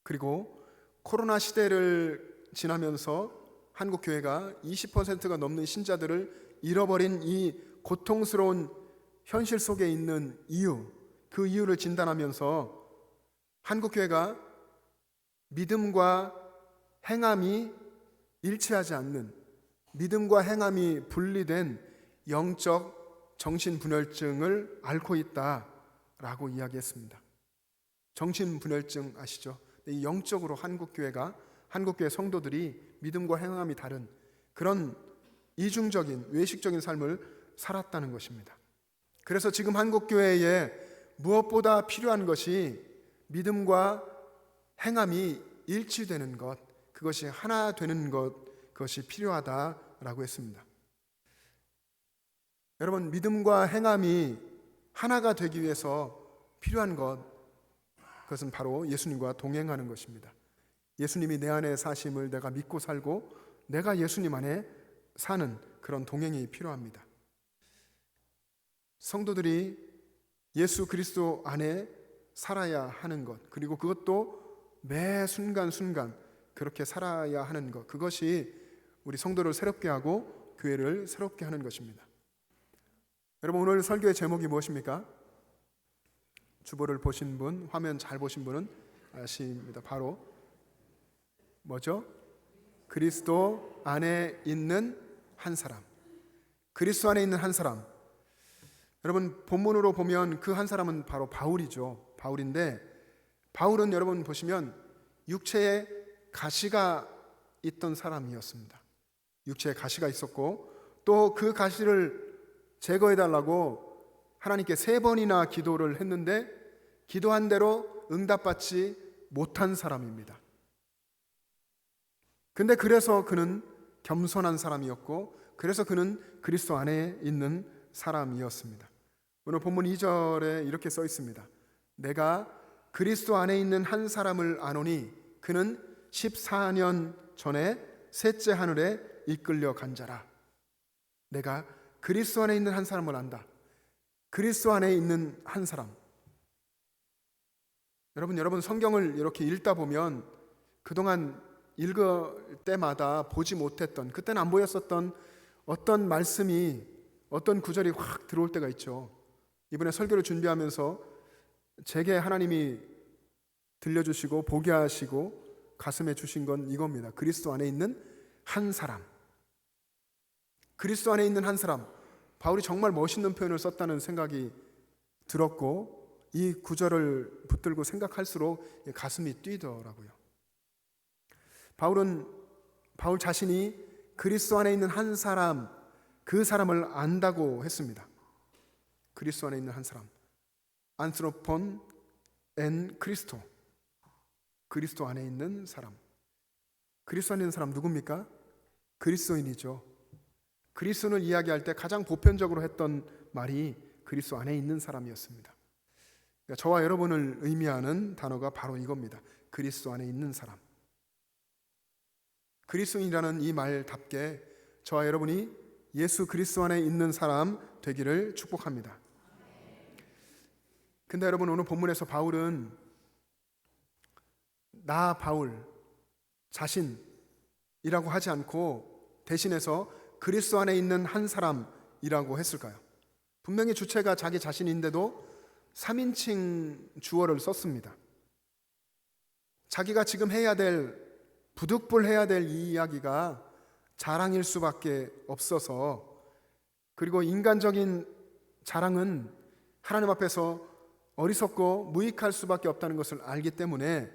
그리고 코로나 시대를 지나면서 한국 교회가 20%가 넘는 신자들을 잃어버린 이 고통스러운 현실 속에 있는 이유, 그 이유를 진단하면서 한국 교회가 믿음과 행함이 일치하지 않는, 믿음과 행함이 분리된 영적 정신분열증을 앓고 있다라고 이야기했습니다. 정신분열증 아시죠? 이 영적으로 한국교회 성도들이 믿음과 행함이 다른 그런 이중적인 외식적인 삶을 살았다는 것입니다. 그래서 지금 한국교회에 무엇보다 필요한 것이 믿음과 행함이 일치되는 것, 그것이 하나 되는 것, 그것이 필요하다라고 했습니다. 여러분, 믿음과 행함이 하나가 되기 위해서 필요한 것, 그것은 바로 예수님과 동행하는 것입니다. 예수님이 내 안에 사심을 내가 믿고 살고 내가 예수님 안에 사는 그런 동행이 필요합니다. 성도들이 예수 그리스도 안에 살아야 하는 것, 그리고 그것도 매 순간순간 그렇게 살아야 하는 것, 그것이 우리 성도를 새롭게 하고 교회를 새롭게 하는 것입니다. 여러분, 오늘 설교의 제목이 무엇입니까? 주보를 보신 분, 화면 잘 보신 분은 아십니다. 바로 뭐죠? 그리스도 안에 있는 한 사람. 그리스도 안에 있는 한 사람. 여러분, 본문으로 보면 그 한 사람은 바로 바울이죠. 바울인데, 바울은 여러분 보시면 육체에 가시가 있던 사람이었습니다. 육체에 가시가 있었고, 또 그 가시를 제거해달라고 하나님께 3번이나 기도를 했는데 기도한 대로 응답받지 못한 사람입니다. 근데 그래서 그는 겸손한 사람이었고, 그래서 그는 그리스도 안에 있는 사람이었습니다. 오늘 본문 2절에 이렇게 써 있습니다. 내가 그리스도 안에 있는 한 사람을 아노니 그는 14년 전에 셋째 하늘에 이끌려 간 자라. 내가 그리스도 안에 있는 한 사람을 안다. 그리스도 안에 있는 한 사람. 여러분 성경을 이렇게 읽다 보면 그동안 읽을 때마다 보지 못했던, 그때는 안 보였었던 어떤 말씀이, 어떤 구절이 확 들어올 때가 있죠. 이번에 설교를 준비하면서 제게 하나님이 들려주시고 보게 하시고 가슴에 주신 건 이겁니다. 그리스도 안에 있는 한 사람. 그리스도 안에 있는 한 사람. 바울이 정말 멋있는 표현을 썼다는 생각이 들었고 이 구절을 붙들고 생각할수록 가슴이 뛰더라고요. 바울 자신이 그리스도 안에 있는 한 사람, 그 사람을 안다고 했습니다. 그리스도 안에 있는 한 사람. 안스로폰 엔 크리스토. 그리스도 안에 있는 사람. 그리스도 안에 있는 사람 누굽니까? 그리스도인이죠. 그리스도를 이야기할 때 가장 보편적으로 했던 말이 그리스도 안에 있는 사람이었습니다. 그러니까 저와 여러분을 의미하는 단어가 바로 이겁니다. 그리스도 안에 있는 사람. 그리스도인이라는 이 말답게 저와 여러분이 예수 그리스도 안에 있는 사람 되기를 축복합니다. 근데 여러분, 오늘 본문에서 바울은 나 바울 자신이라고 하지 않고 대신해서 그리스도 안에 있는 한 사람이라고 했을까요? 분명히 주체가 자기 자신인데도 3인칭 주어를 썼습니다. 자기가 지금 해야 될, 부득불해야 될 이 이야기가 자랑일 수밖에 없어서, 그리고 인간적인 자랑은 하나님 앞에서 어리석고 무익할 수밖에 없다는 것을 알기 때문에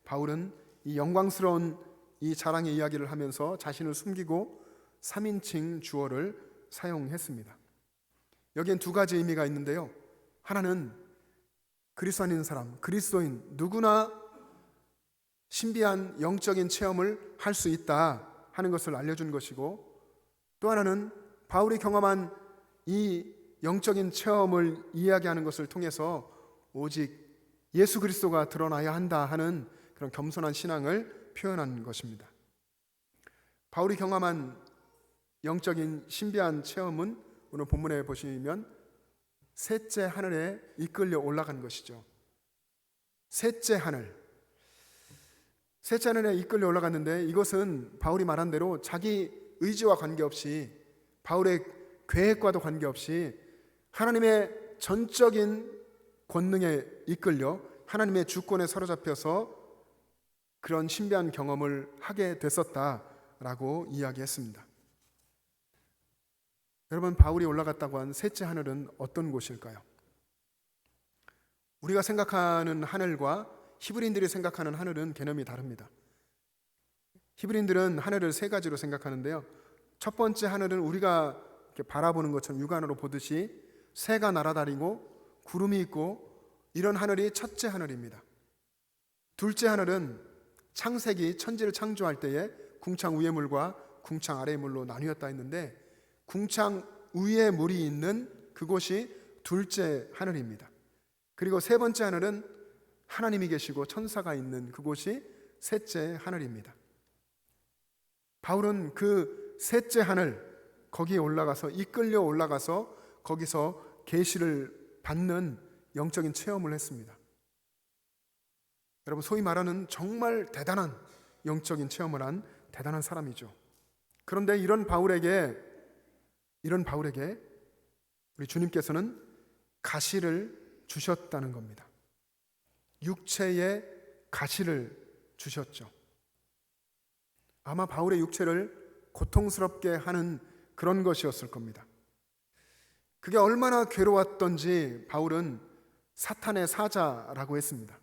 바울은 이 영광스러운 이 자랑의 이야기를 하면서 자신을 숨기고 3인칭 주어를 사용했습니다. 여기엔 두 가지 의미가 있는데요. 하나는 그리스도 안에 있는 사람, 그리스도인 누구나 신비한 영적인 체험을 할 수 있다 하는 것을 알려준 것이고, 또 하나는 바울이 경험한 이 영적인 체험을 이야기하는 것을 통해서 오직 예수 그리스도가 드러나야 한다 하는 그런 겸손한 신앙을 표현한 것입니다. 바울이 경험한 영적인 신비한 체험은 오늘 본문에 보시면 셋째 하늘에 이끌려 올라간 것이죠. 셋째 하늘에 이끌려 올라갔는데, 이것은 바울이 말한 대로 자기 의지와 관계없이, 바울의 계획과도 관계없이 하나님의 전적인 권능에 이끌려 하나님의 주권에 사로잡혀서 그런 신비한 경험을 하게 됐었다라고 이야기했습니다. 여러분, 바울이 올라갔다고 한 셋째 하늘은 어떤 곳일까요? 우리가 생각하는 하늘과 히브리인들이 생각하는 하늘은 개념이 다릅니다. 히브리인들은 하늘을 세 가지로 생각하는데요. 첫 번째 하늘은 우리가 이렇게 바라보는 것처럼 육안으로 보듯이 새가 날아다니고 구름이 있고 이런 하늘이 첫째 하늘입니다. 둘째 하늘은 창세기 천지를 창조할 때에 궁창 위의 물과 궁창 아래의 물로 나뉘었다 했는데, 궁창 위에 물이 있는 그곳이 둘째 하늘입니다. 그리고 세 번째 하늘은 하나님이 계시고 천사가 있는 그곳이 셋째 하늘입니다. 바울은 그 셋째 하늘, 거기에 올라가서 이끌려 올라가서 거기서 계시를 받는 영적인 체험을 했습니다. 여러분, 소위 말하는 정말 대단한 영적인 체험을 한 대단한 사람이죠. 그런데 이런 바울에게 우리 주님께서는 가시를 주셨다는 겁니다. 육체의 가시를 주셨죠. 아마 바울의 육체를 고통스럽게 하는 그런 것이었을 겁니다. 그게 얼마나 괴로웠던지 바울은 사탄의 사자라고 했습니다.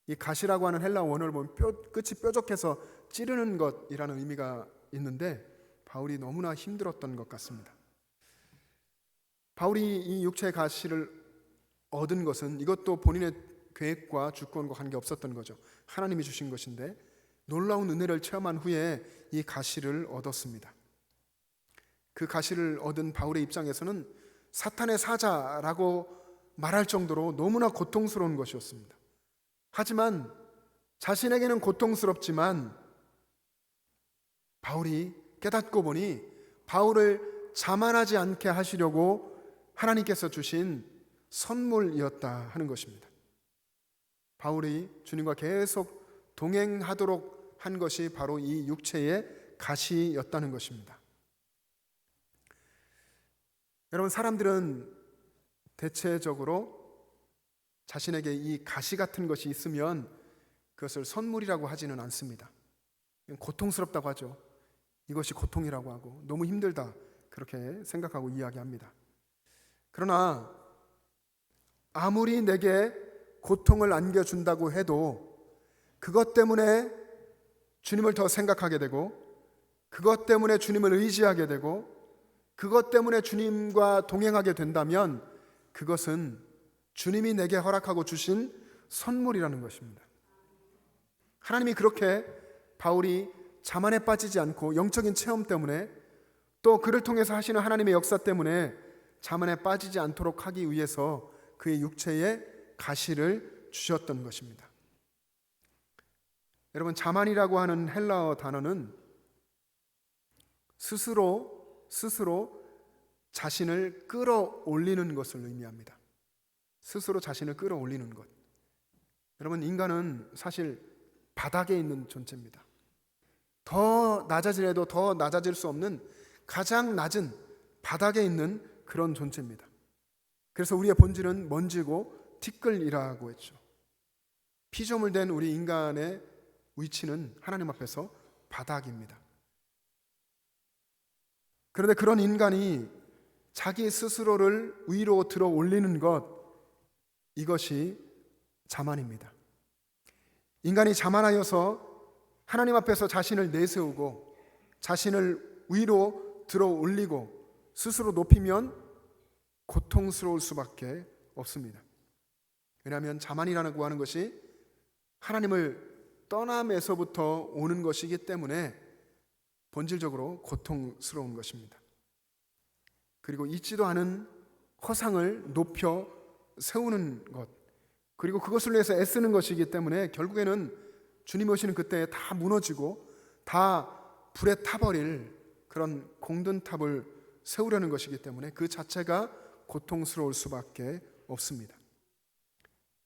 이 가시라고 하는 헬라어 원어를 보면 끝이 뾰족해서 찌르는 것이라는 의미가 있는데, 바울이 너무나 힘들었던 것 같습니다. 바울이 이 육체의 가시를 얻은 것은 이것도 본인의 계획과 주권과 관계없었던 거죠. 하나님이 주신 것인데 놀라운 은혜를 체험한 후에 이 가시를 얻었습니다. 그 가시를 얻은 바울의 입장에서는 사탄의 사자라고 말할 정도로 너무나 고통스러운 것이었습니다. 하지만 자신에게는 고통스럽지만 바울이 깨닫고 보니 바울을 자만하지 않게 하시려고 하나님께서 주신 선물이었다 하는 것입니다. 바울이 주님과 계속 동행하도록 한 것이 바로 이 육체의 가시였다는 것입니다. 여러분, 사람들은 대체적으로 자신에게 이 가시 같은 것이 있으면 그것을 선물이라고 하지는 않습니다. 고통스럽다고 하죠. 이것이 고통이라고 하고 너무 힘들다 그렇게 생각하고 이야기합니다. 그러나 아무리 내게 고통을 안겨준다고 해도 그것 때문에 주님을 더 생각하게 되고 그것 때문에 주님을 의지하게 되고 그것 때문에 주님과 동행하게 된다면 그것은 주님이 내게 허락하고 주신 선물이라는 것입니다. 하나님이 그렇게 바울이 자만에 빠지지 않고 영적인 체험 때문에 또 그를 통해서 하시는 하나님의 역사 때문에 자만에 빠지지 않도록 하기 위해서 그의 육체에 가시를 주셨던 것입니다. 여러분, 자만이라고 하는 헬라어 단어는 스스로 자신을 끌어올리는 것을 의미합니다. 스스로 자신을 끌어올리는 것. 여러분, 인간은 사실 바닥에 있는 존재입니다. 더 낮아지려도 더 낮아질 수 없는 가장 낮은 바닥에 있는 그런 존재입니다. 그래서 우리의 본질은 먼지고 티끌이라고 했죠. 피조물된 우리 인간의 위치는 하나님 앞에서 바닥입니다. 그런데 그런 인간이 자기 스스로를 위로 들어 올리는 것, 이것이 자만입니다. 인간이 자만하여서 하나님 앞에서 자신을 내세우고 자신을 위로 들어 올리고 스스로 높이면 고통스러울 수밖에 없습니다. 왜냐하면 자만이라고 하는 것이 하나님을 떠남에서부터 오는 것이기 때문에 본질적으로 고통스러운 것입니다. 그리고 있지도 않은 허상을 높여 세우는 것, 그리고 그것을 위해서 애쓰는 것이기 때문에 결국에는 주님이 오시는 그때에 다 무너지고 다 불에 타버릴 그런 공든탑을 세우려는 것이기 때문에 그 자체가 고통스러울 수밖에 없습니다.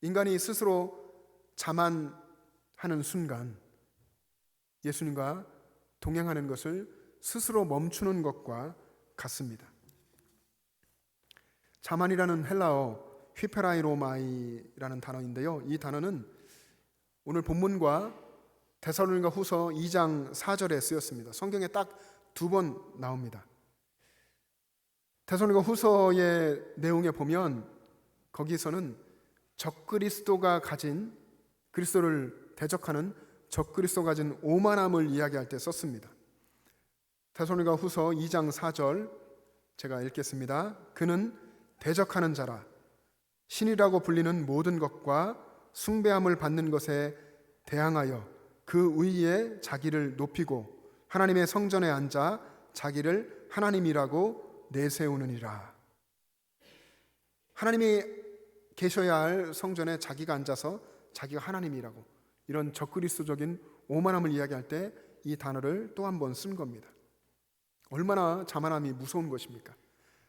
인간이 스스로 자만하는 순간 예수님과 동행하는 것을 스스로 멈추는 것과 같습니다. 자만이라는 헬라어 휘페라이로마이라는 단어인데요, 이 단어는 오늘 본문과 데살로니가 후서 2장 4절에 쓰였습니다. 성경에 딱 2번 나옵니다. 데살로니가 후서의 내용에 보면 거기서는 적그리스도가 가진, 그리스도를 대적하는 적그리스도가 가진 오만함을 이야기할 때 썼습니다. 데살로니가 후서 2장 4절 제가 읽겠습니다. 그는 대적하는 자라 신이라고 불리는 모든 것과 숭배함을 받는 것에 대항하여 그 위에 자기를 높이고 하나님의 성전에 앉아 자기를 하나님이라고 내세우느니라. 하나님이 계셔야 할 성전에 자기가 앉아서 자기가 하나님이라고, 이런 적그리스도적인 오만함을 이야기할 때 이 단어를 또 한 번 쓴 겁니다. 얼마나 자만함이 무서운 것입니까?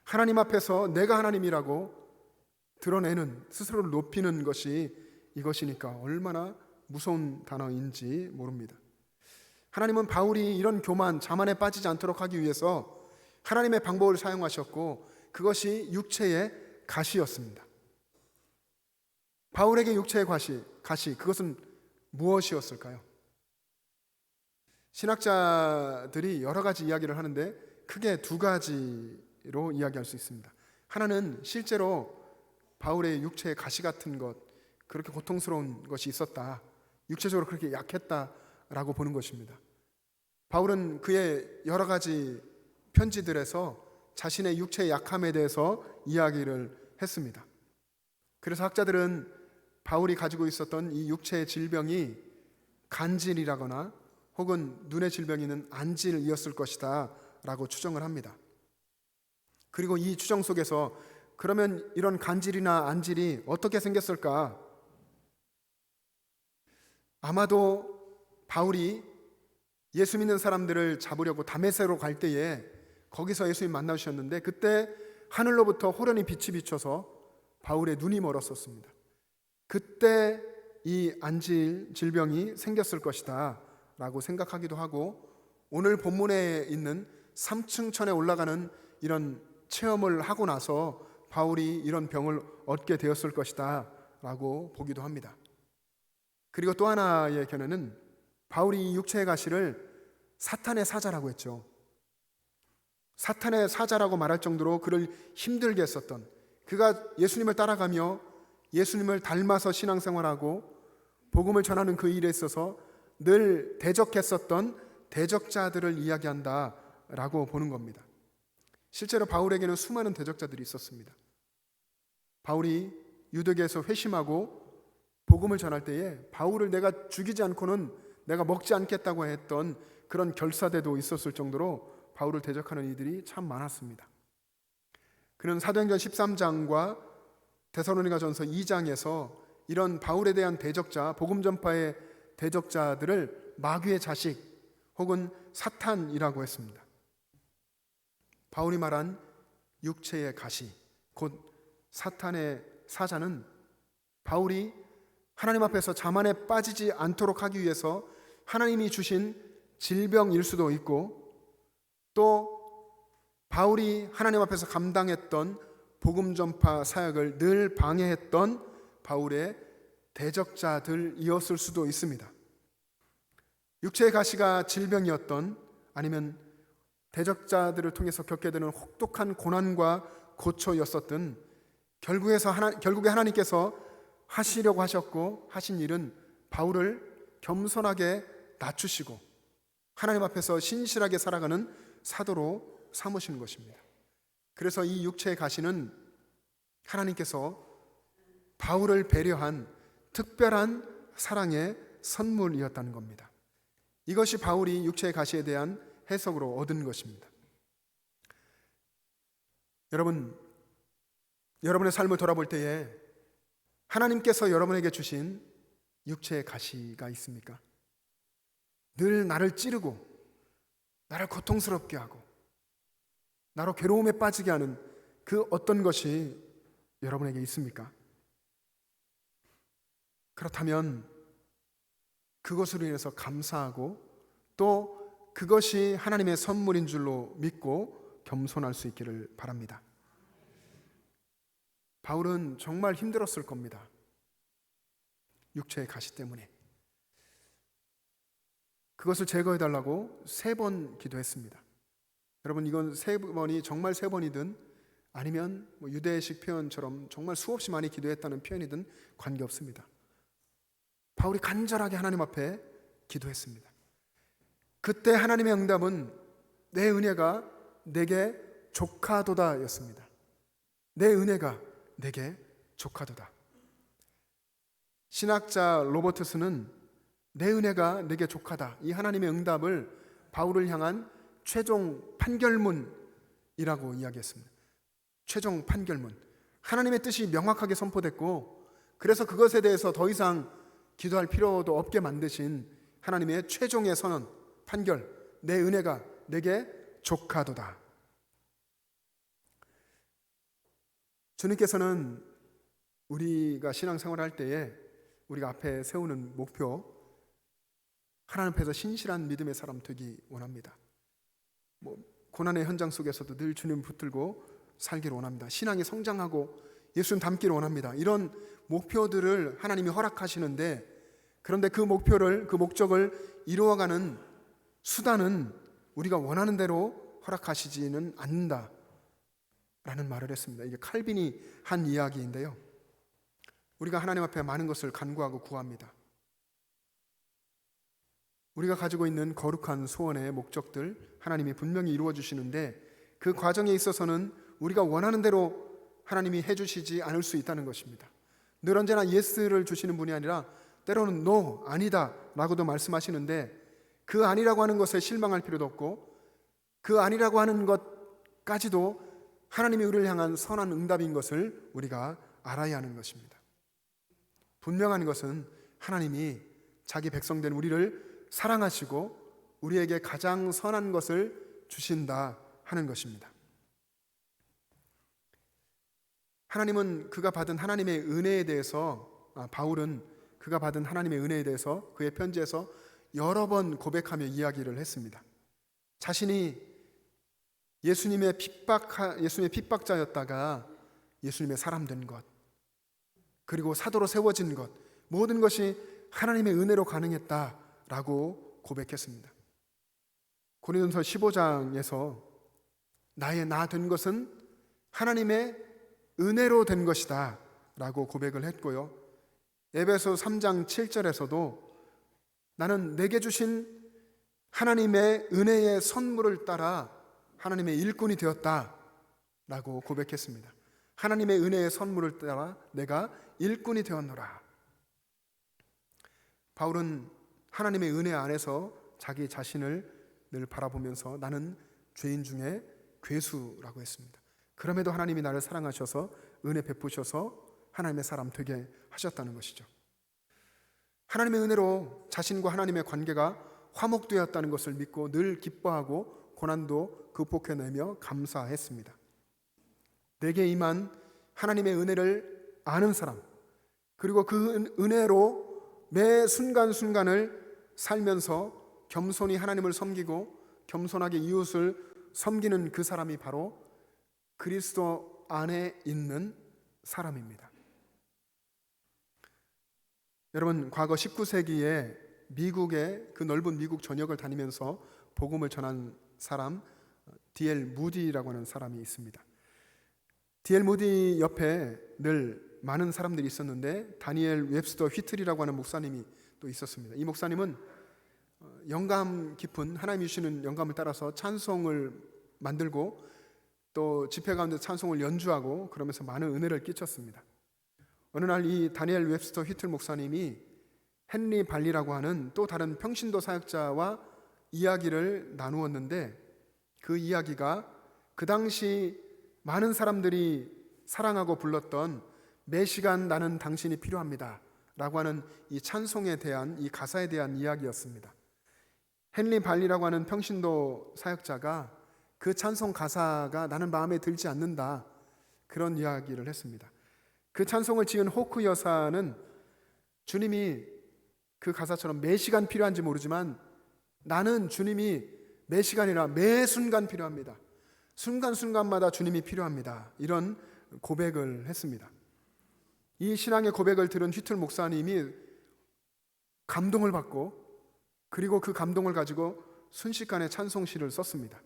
하나님 앞에서 내가 하나님이라고 드러내는, 스스로를 높이는 것이 이것이니까 얼마나 무서운 단어인지 모릅니다. 하나님은 바울이 이런 교만, 자만에 빠지지 않도록 하기 위해서 하나님의 방법을 사용하셨고 그것이 육체의 가시였습니다. 바울에게 육체의 가시, 그것은 무엇이었을까요? 신학자들이 여러 가지 이야기를 하는데 크게 2가지로 이야기할 수 있습니다. 하나는 실제로 바울의 육체의 가시 같은 것, 그렇게 고통스러운 것이 있었다, 육체적으로 그렇게 약했다라고 보는 것입니다. 바울은 그의 여러 가지 편지들에서 자신의 육체의 약함에 대해서 이야기를 했습니다. 그래서 학자들은 바울이 가지고 있었던 이 육체의 질병이 간질이라거나 혹은 눈의 질병이 있는 안질이었을 것이다 라고 추정을 합니다. 그리고 이 추정 속에서 그러면 이런 간질이나 안질이 어떻게 생겼을까? 아마도 바울이 예수 믿는 사람들을 잡으려고 다메섹으로 갈 때에 거기서 예수님 만나주셨는데 그때 하늘로부터 호련히 빛이 비춰서 바울의 눈이 멀었었습니다. 그때 이 안질 질병이 생겼을 것이다 라고 생각하기도 하고, 오늘 본문에 있는 3층 천에 올라가는 이런 체험을 하고 나서 바울이 이런 병을 얻게 되었을 것이다 사자라고 보기도 합니다. 그리고 또 하나의 견해는 바울이 이 육체의 가시를 사탄의 사자라고 했죠. 사탄의 사자라고 말할 정도로 그를 힘들게 했었던, 그가 예수님을 따라가며 예수님을 닮아서 신앙생활하고 복음을 전하는 그 일에 있어서 늘 대적했었던 대적자들을 이야기한다라고 보는 겁니다. 실제로 바울에게는 수많은 대적자들이 있었습니다. 바울이 유대교에서 회심하고 복음을 전할 때에 바울을 내가 죽이지 않고는 내가 먹지 않겠다고 했던 그런 결사대도 있었을 정도로 바울을 대적하는 이들이 참 많았습니다. 그는 사도행전 13장과 데살로니가전서 2장에서 이런 바울에 대한 대적자, 복음 전파의 대적자들을 마귀의 자식 혹은 사탄이라고 했습니다. 바울이 말한 육체의 가시, 곧 사탄의 사자는 바울이 하나님 앞에서 자만에 빠지지 않도록 하기 위해서 하나님이 주신 질병일 수도 있고, 또 바울이 하나님 앞에서 감당했던 복음 전파 사역을 늘 방해했던 바울의 대적자들이었을 수도 있습니다. 육체의 가시가 질병이었던, 아니면 대적자들을 통해서 겪게 되는 혹독한 고난과 고초였었던, 결국에 하나님께서 하시려고 하셨고 하신 일은 바울을 겸손하게 낮추시고 하나님 앞에서 신실하게 살아가는 사도로 삼으시는 것입니다. 그래서 이 육체의 가시는 하나님께서 바울을 배려한 특별한 사랑의 선물이었다는 겁니다. 이것이 바울이 육체의 가시에 대한 해석으로 얻은 것입니다. 여러분의 삶을 돌아볼 때에 하나님께서 여러분에게 주신 육체의 가시가 있습니까? 늘 나를 찌르고 나를 고통스럽게 하고 나로 괴로움에 빠지게 하는 그 어떤 것이 여러분에게 있습니까? 그렇다면 그것으로 인해서 감사하고 또 그것이 하나님의 선물인 줄로 믿고 겸손할 수 있기를 바랍니다. 바울은 정말 힘들었을 겁니다. 육체의 가시 때문에. 그것을 제거해달라고 3번 기도했습니다. 여러분, 이건 3번이 정말 3번이든 아니면 유대식 표현처럼 정말 수없이 많이 기도했다는 표현이든 관계없습니다. 바울이 간절하게 하나님 앞에 기도했습니다. 그때 하나님의 응답은 내 은혜가 내게 족하도다 였습니다. 내 은혜가 내게 족하도다. 신학자 로버트스는 내 은혜가 내게 족하다, 이 하나님의 응답을 바울을 향한 최종 판결문이라고 이야기했습니다. 최종 판결문. 하나님의 뜻이 명확하게 선포됐고 그래서 그것에 대해서 더 이상 기도할 필요도 없게 만드신 하나님의 최종의 선언, 판결. 내 은혜가 내게 족하도다. 주님께서는 우리가 신앙생활할 때에 우리가 앞에 세우는 목표, 하나님 앞에서 신실한 믿음의 사람 되기 원합니다. 고난의 현장 속에서도 늘 주님 붙들고 살기를 원합니다. 신앙이 성장하고 예수님 닮기를 원합니다. 이런 목표들을 하나님이 허락하시는데, 그런데 그 목표를, 그 목적을 이루어가는 수단은 우리가 원하는 대로 허락하시지는 않는다 라는 말을 했습니다. 이게 칼빈이 한 이야기인데요, 우리가 하나님 앞에 많은 것을 간구하고 구합니다. 우리가 가지고 있는 거룩한 소원의 목적들 하나님이 분명히 이루어 주시는데 그 과정에 있어서는 우리가 원하는 대로 하나님이 해주시지 않을 수 있다는 것입니다. 늘 언제나 예스를 주시는 분이 아니라 때로는 no, 아니다 라고도 말씀하시는데, 그 아니라고 하는 것에 실망할 필요도 없고 그 아니라고 하는 것까지도 하나님이 우리를 향한 선한 응답인 것을 우리가 알아야 하는 것입니다. 분명한 것은 하나님이 자기 백성된 우리를 사랑하시고 우리에게 가장 선한 것을 주신다 하는 것입니다. 하나님은 그가 받은 하나님의 은혜에 대해서, 바울은 그가 받은 하나님의 은혜에 대해서 그의 편지에서 여러 번 고백하며 이야기를 했습니다. 자신이 예수님의 핍박자였다가 예수님의 사람 된 것, 그리고 사도로 세워진 것, 모든 것이 하나님의 은혜로 가능했다라고 고백했습니다. 고린도서 15장에서 나의 나 된 것은 하나님의 은혜로 된 것이다 라고 고백을 했고요. 에베소 3장 7절에서도 나는 내게 주신 하나님의 은혜의 선물을 따라 하나님의 일꾼이 되었다 라고 고백했습니다. 하나님의 은혜의 선물을 따라 내가 일꾼이 되었노라. 바울은 하나님의 은혜 안에서 자기 자신을 늘 바라보면서 나는 죄인 중에 괴수라고 했습니다. 그럼에도 하나님이 나를 사랑하셔서 은혜 베푸셔서 하나님의 사람 되게 하셨다는 것이죠. 하나님의 은혜로 자신과 하나님의 관계가 화목되었다는 것을 믿고 늘 기뻐하고 고난도 극복해내며 감사했습니다. 내게 임한 하나님의 은혜를 아는 사람, 그리고 그 은혜로 매 순간순간을 살면서 겸손히 하나님을 섬기고 겸손하게 이웃을 섬기는 그 사람이 바로 그리스도 안에 있는 사람입니다. 여러분, 과거 19세기에 미국의 그 넓은 미국 전역을 다니면서 복음을 전한 사람 D.L. 무디라고 하는 사람이 있습니다. D.L. 무디 옆에 늘 많은 사람들이 있었는데 다니엘 웹스터 휘틀이라고 하는 목사님이 또 있었습니다. 이 목사님은 영감 깊은 하나님이 주시는 영감을 따라서 찬송을 만들고 또 집회 가운데 찬송을 연주하고 그러면서 많은 은혜를 끼쳤습니다. 어느 날 이 다니엘 웹스터 휘틀 목사님이 헨리 발리라고 하는 또 다른 평신도 사역자와 이야기를 나누었는데 그 이야기가 그 당시 많은 사람들이 사랑하고 불렀던 매 시간 나는 당신이 필요합니다 라고 하는 이 찬송에 대한, 이 가사에 대한 이야기였습니다. 헨리 발리라고 하는 평신도 사역자가 그 찬송 가사가 나는 마음에 들지 않는다, 그런 이야기를 했습니다. 그 찬송을 지은 호크 여사는 주님이 그 가사처럼 매 시간 필요한지 모르지만 나는 주님이 매 시간이라 매 순간 필요합니다. 순간순간마다 주님이 필요합니다. 이런 고백을 했습니다. 이 신앙의 고백을 들은 휘틀 목사님이 감동을 받고 그리고 그 감동을 가지고 순식간에 찬송시를 썼습니다.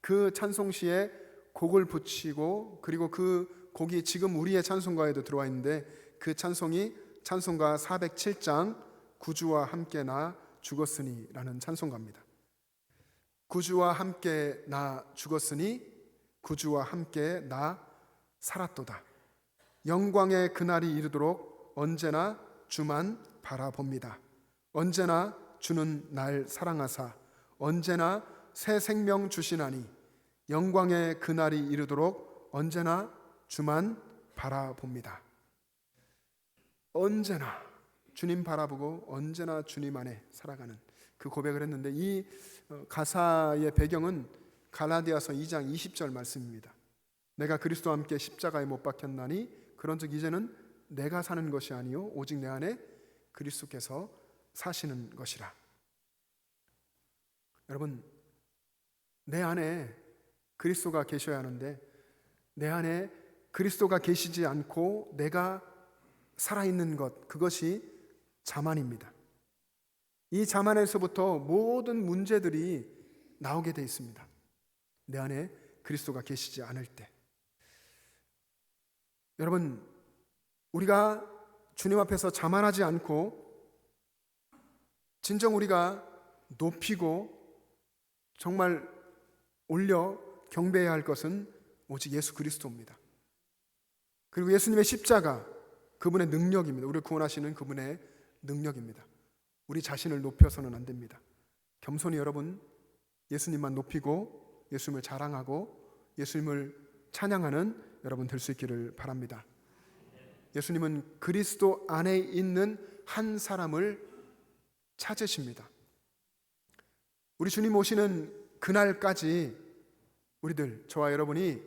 그 찬송시에 곡을 붙이고 그리고 그 곡이 지금 우리의 찬송가에도 들어와 있는데 그 찬송이 찬송가 407장 구주와 함께 나 죽었으니 라는 찬송가입니다. 구주와 함께 나 죽었으니 구주와 함께 나 살았도다. 영광의 그날이 이르도록 언제나 주만 바라봅니다. 언제나 주는 날 사랑하사 언제나 새 생명 주시나니 영광의 그날이 이르도록 언제나 주만 바라봅니다. 언제나 주님 바라보고 언제나 주님 안에 살아가는 그 고백을 했는데 이 가사의 배경은 갈라디아서 2장 20절 말씀입니다. 내가 그리스도와 함께 십자가에 못 박혔나니 그런즉 이제는 내가 사는 것이 아니요 오직 내 안에 그리스도께서 사시는 것이라. 여러분, 내 안에 그리스도가 계셔야 하는데 내 안에 그리스도가 계시지 않고 내가 살아있는 것, 그것이 자만입니다. 이 자만에서부터 모든 문제들이 나오게 되어 있습니다. 내 안에 그리스도가 계시지 않을 때. 여러분, 우리가 주님 앞에서 자만하지 않고 진정 우리가 높이고 정말 올려 경배해야 할 것은 오직 예수 그리스도입니다. 그리고 예수님의 십자가, 그분의 능력입니다. 우리를 구원하시는 그분의 능력입니다. 우리 자신을 높여서는 안 됩니다. 겸손히 여러분 예수님만 높이고 예수님을 자랑하고 예수님을 찬양하는 여러분 될 수 있기를 바랍니다. 예수님은 그리스도 안에 있는 한 사람을 찾으십니다. 우리 주님 오시는 그날까지 우리들, 저와 여러분이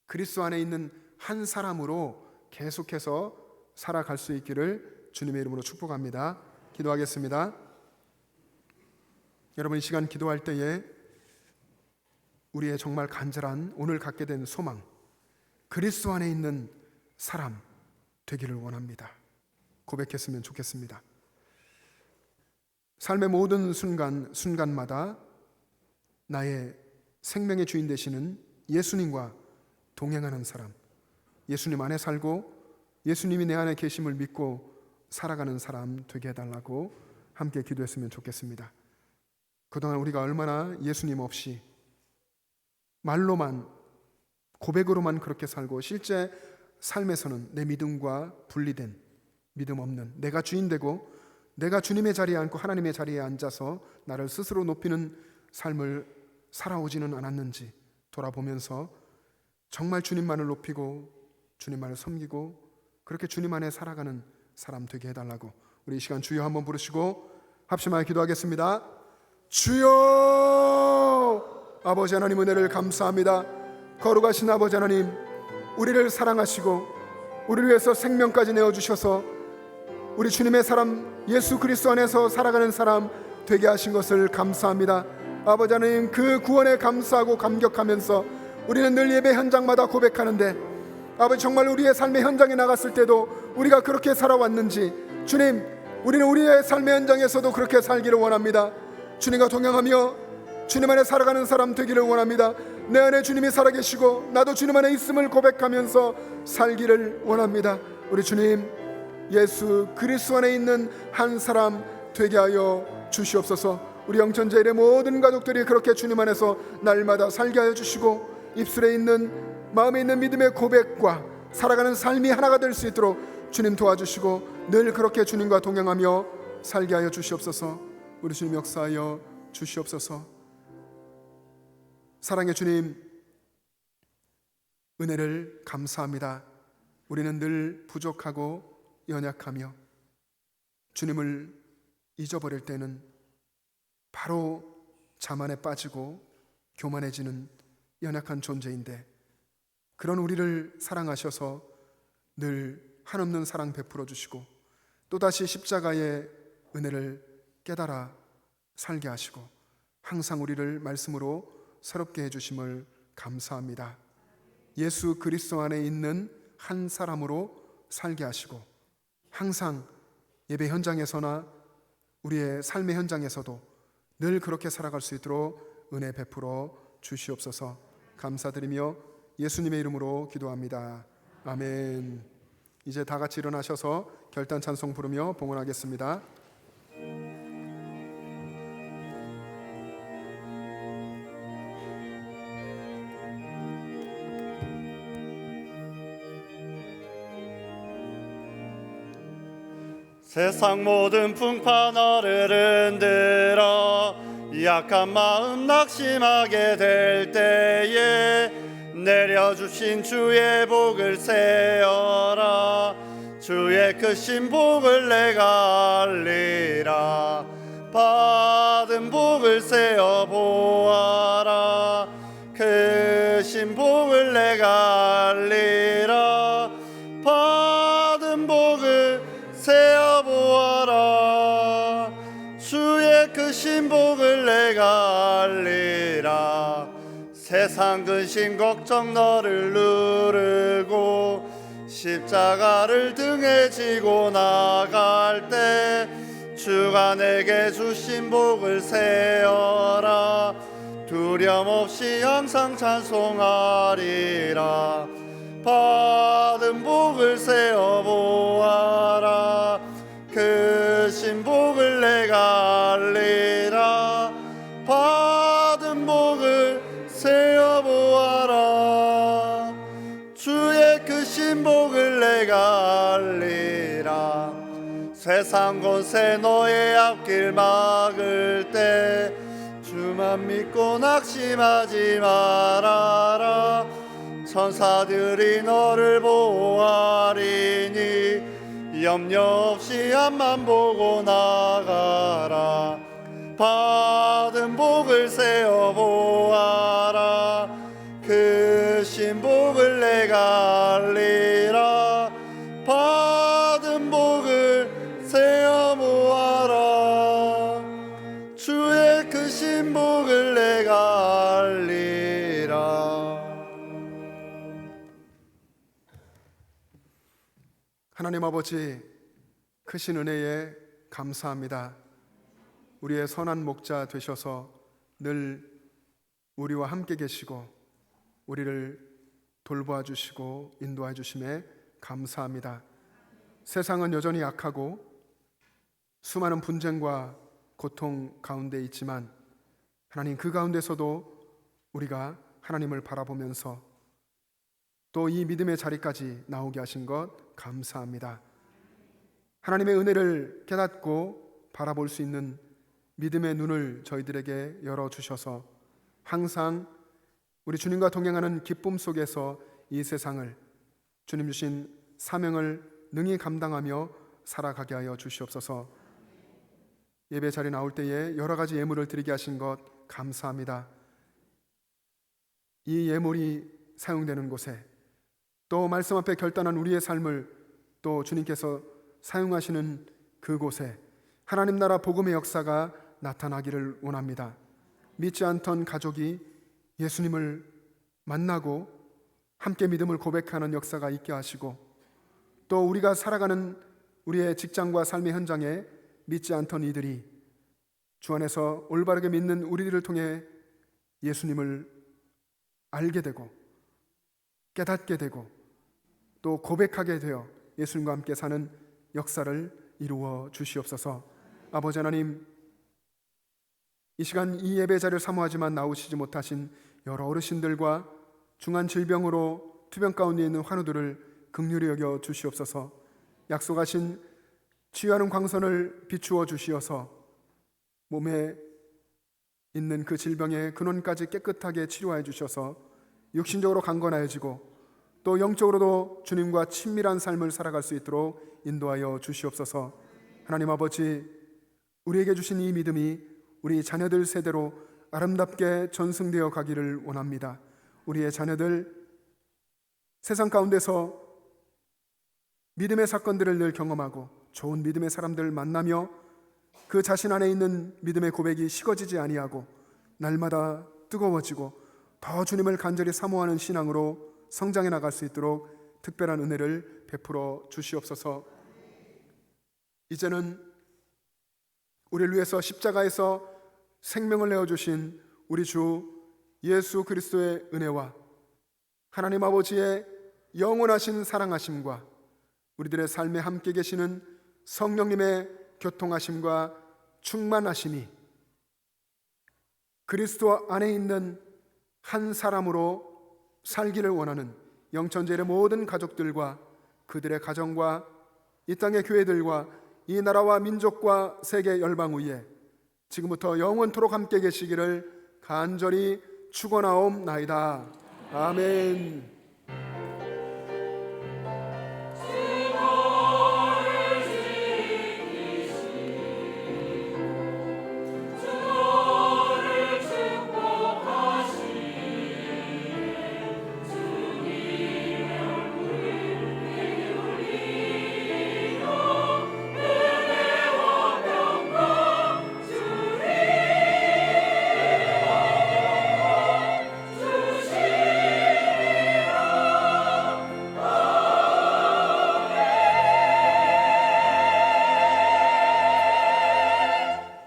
그리스도 안에 있는 한 사람으로 계속해서 살아갈 수 있기를 주님의 이름으로 축복합니다. 기도하겠습니다. 여러분, 이 시간 기도할 때에 우리의 정말 간절한 오늘 갖게 된 소망, 그리스도 안에 있는 사람 되기를 원합니다. 고백했으면 좋겠습니다. 삶의 모든 순간마다 나의 생명의 주인 되시는 예수님과 동행하는 사람, 예수님 안에 살고 예수님이 내 안에 계심을 믿고 살아가는 사람 되게 해달라고 함께 기도했으면 좋겠습니다. 그동안 우리가 얼마나 예수님 없이 말로만, 고백으로만 그렇게 살고 실제 삶에서는 내 믿음과 분리된, 믿음 없는, 내가 주인 되고 내가 주님의 자리에 앉고 하나님의 자리에 앉아서 나를 스스로 높이는 삶을 살아오지는 않았는지 돌아보면서 정말 주님만을 높이고 주님만을 섬기고 그렇게 주님 안에 살아가는 사람 되게 해달라고 우리 이 시간 주여 한번 부르시고 합심하여 기도하겠습니다. 주여! 아버지 하나님 은혜를 감사합니다. 거룩하신 아버지 하나님, 우리를 사랑하시고 우리를 위해서 생명까지 내어주셔서 우리 주님의 사람 예수 그리스도 안에서 살아가는 사람 되게 하신 것을 감사합니다. 아버지 하나님, 그 구원에 감사하고 감격하면서 우리는 늘 예배 현장마다 고백하는데 아버지, 정말 우리의 삶의 현장에 나갔을 때도 우리가 그렇게 살아왔는지 주님, 우리는 우리의 삶의 현장에서도 그렇게 살기를 원합니다. 주님과 동행하며 주님 안에 살아가는 사람 되기를 원합니다. 내 안에 주님이 살아계시고 나도 주님 안에 있음을 고백하면서 살기를 원합니다. 우리 주님, 예수 그리스도 안에 있는 한 사람 되게 하여 주시옵소서. 우리 영천제일의 모든 가족들이 그렇게 주님 안에서 날마다 살게 하여 주시고 입술에 있는, 마음에 있는 믿음의 고백과 살아가는 삶이 하나가 될 수 있도록 주님 도와주시고 늘 그렇게 주님과 동행하며 살게 하여 주시옵소서. 우리 주님 역사하여 주시옵소서. 사랑의 주님, 은혜를 감사합니다. 우리는 늘 부족하고 연약하며 주님을 잊어버릴 때는 바로 자만에 빠지고 교만해지는 연약한 존재인데, 그런 우리를 사랑하셔서 늘 한없는 사랑 베풀어 주시고 또다시 십자가의 은혜를 깨달아 살게 하시고 항상 우리를 말씀으로 새롭게 해주심을 감사합니다. 예수 그리스도 안에 있는 한 사람으로 살게 하시고 항상 예배 현장에서나 우리의 삶의 현장에서도 늘 그렇게 살아갈 수 있도록 은혜 베풀어 주시옵소서. 감사드리며 예수님의 이름으로 기도합니다. 아멘. 이제 다 같이 일어나셔서 결단 찬송 부르며 봉헌하겠습니다. 세상 모든 풍파너를 흔들어 약한 마음 낙심하게 될 때에 내려주신 주의 복을 세어라. 주의 크신 복을 내가 알리라. 받은 복을 세어 보아라. 크신 복을 내가 알리라. 받은 복을 세어 보아라. 주의 크신 복을 내가 알리라. 세상 근심 걱정 너를 누르고 십자가를 등에 지고 나갈 때 주가 내게 주신 복을 세어라. 두려움 없이 항상 찬송하리라. 받은 복을 세어 보아라. 크신 복을 내가 알리라. 받은 복을 세어 보아라. 주의 크신 복을 내가 알리라. 세상 권세 너의 앞길 막을 때 주만 믿고 낙심하지 말아라. 천사들이 너를 보호하리니 염려 없이 앞만 보고 나가라. 받은 복을 세어 보아라. 크신 복을 내가 알리라. 받은 복을 세어 보아라. 주의 크신 복을 내가 알리라. 하나님 아버지, 크신 은혜에 감사합니다. 우리의 선한 목자 되셔서 늘 우리와 함께 계시고 우리를 돌보아 주시고 인도해 주심에 감사합니다. 세상은 여전히 약하고 수많은 분쟁과 고통 가운데 있지만 하나님, 그 가운데서도 우리가 하나님을 바라보면서 또 이 믿음의 자리까지 나오게 하신 것 감사합니다. 하나님의 은혜를 깨닫고 바라볼 수 있는 믿음의 눈을 저희들에게 열어주셔서 항상 우리 주님과 동행하는 기쁨 속에서 이 세상을 주님 주신 사명을 능히 감당하며 살아가게 하여 주시옵소서. 예배 자리에 나올 때에 여러 가지 예물을 드리게 하신 것 감사합니다. 이 예물이 사용되는 곳에 또 말씀 앞에 결단한 우리의 삶을 또 주님께서 사용하시는 그곳에 하나님 나라 복음의 역사가 나타나기를 원합니다. 믿지 않던 가족이 예수님을 만나고 함께 믿음을 고백하는 역사가 있게 하시고, 또 우리가 살아가는 우리의 직장과 삶의 현장에 믿지 않던 이들이 주 안에서 올바르게 믿는 우리들을 통해 예수님을 알게 되고 깨닫게 되고 또 고백하게 되어 예수님과 함께 사는 역사를 이루어 주시옵소서. 아버지 하나님, 이 시간 이 예배 자리를 사모하지만 나오시지 못하신 여러 어르신들과 중한 질병으로 투병 가운데 있는 환우들을 긍휼히 여겨 주시옵소서. 약속하신 치유하는 광선을 비추어 주시어서 몸에 있는 그 질병의 근원까지 깨끗하게 치료하여 주셔서 육신적으로 강건하여지고 또 영적으로도 주님과 친밀한 삶을 살아갈 수 있도록 인도하여 주시옵소서. 하나님 아버지, 우리에게 주신 이 믿음이 우리 자녀들 세대로 아름답게 전승되어 가기를 원합니다. 우리의 자녀들 세상 가운데서 믿음의 사건들을 늘 경험하고 좋은 믿음의 사람들 만나며 그 자신 안에 있는 믿음의 고백이 식어지지 아니하고 날마다 뜨거워지고 더 주님을 간절히 사모하는 신앙으로 성장해 나갈 수 있도록 특별한 은혜를 베풀어 주시옵소서. 이제는 우리를 위해서 십자가에서 생명을 내어주신 우리 주 예수 그리스도의 은혜와 하나님 아버지의 영원하신 사랑하심과 우리들의 삶에 함께 계시는 성령님의 교통하심과 충만하심이 그리스도 안에 있는 한 사람으로 살기를 원하는 영천제일의 모든 가족들과 그들의 가정과 이 땅의 교회들과 이 나라와 민족과 세계 열방 위에 지금부터 영원토록 함께 계시기를 간절히 축원하옵나이다. 아멘.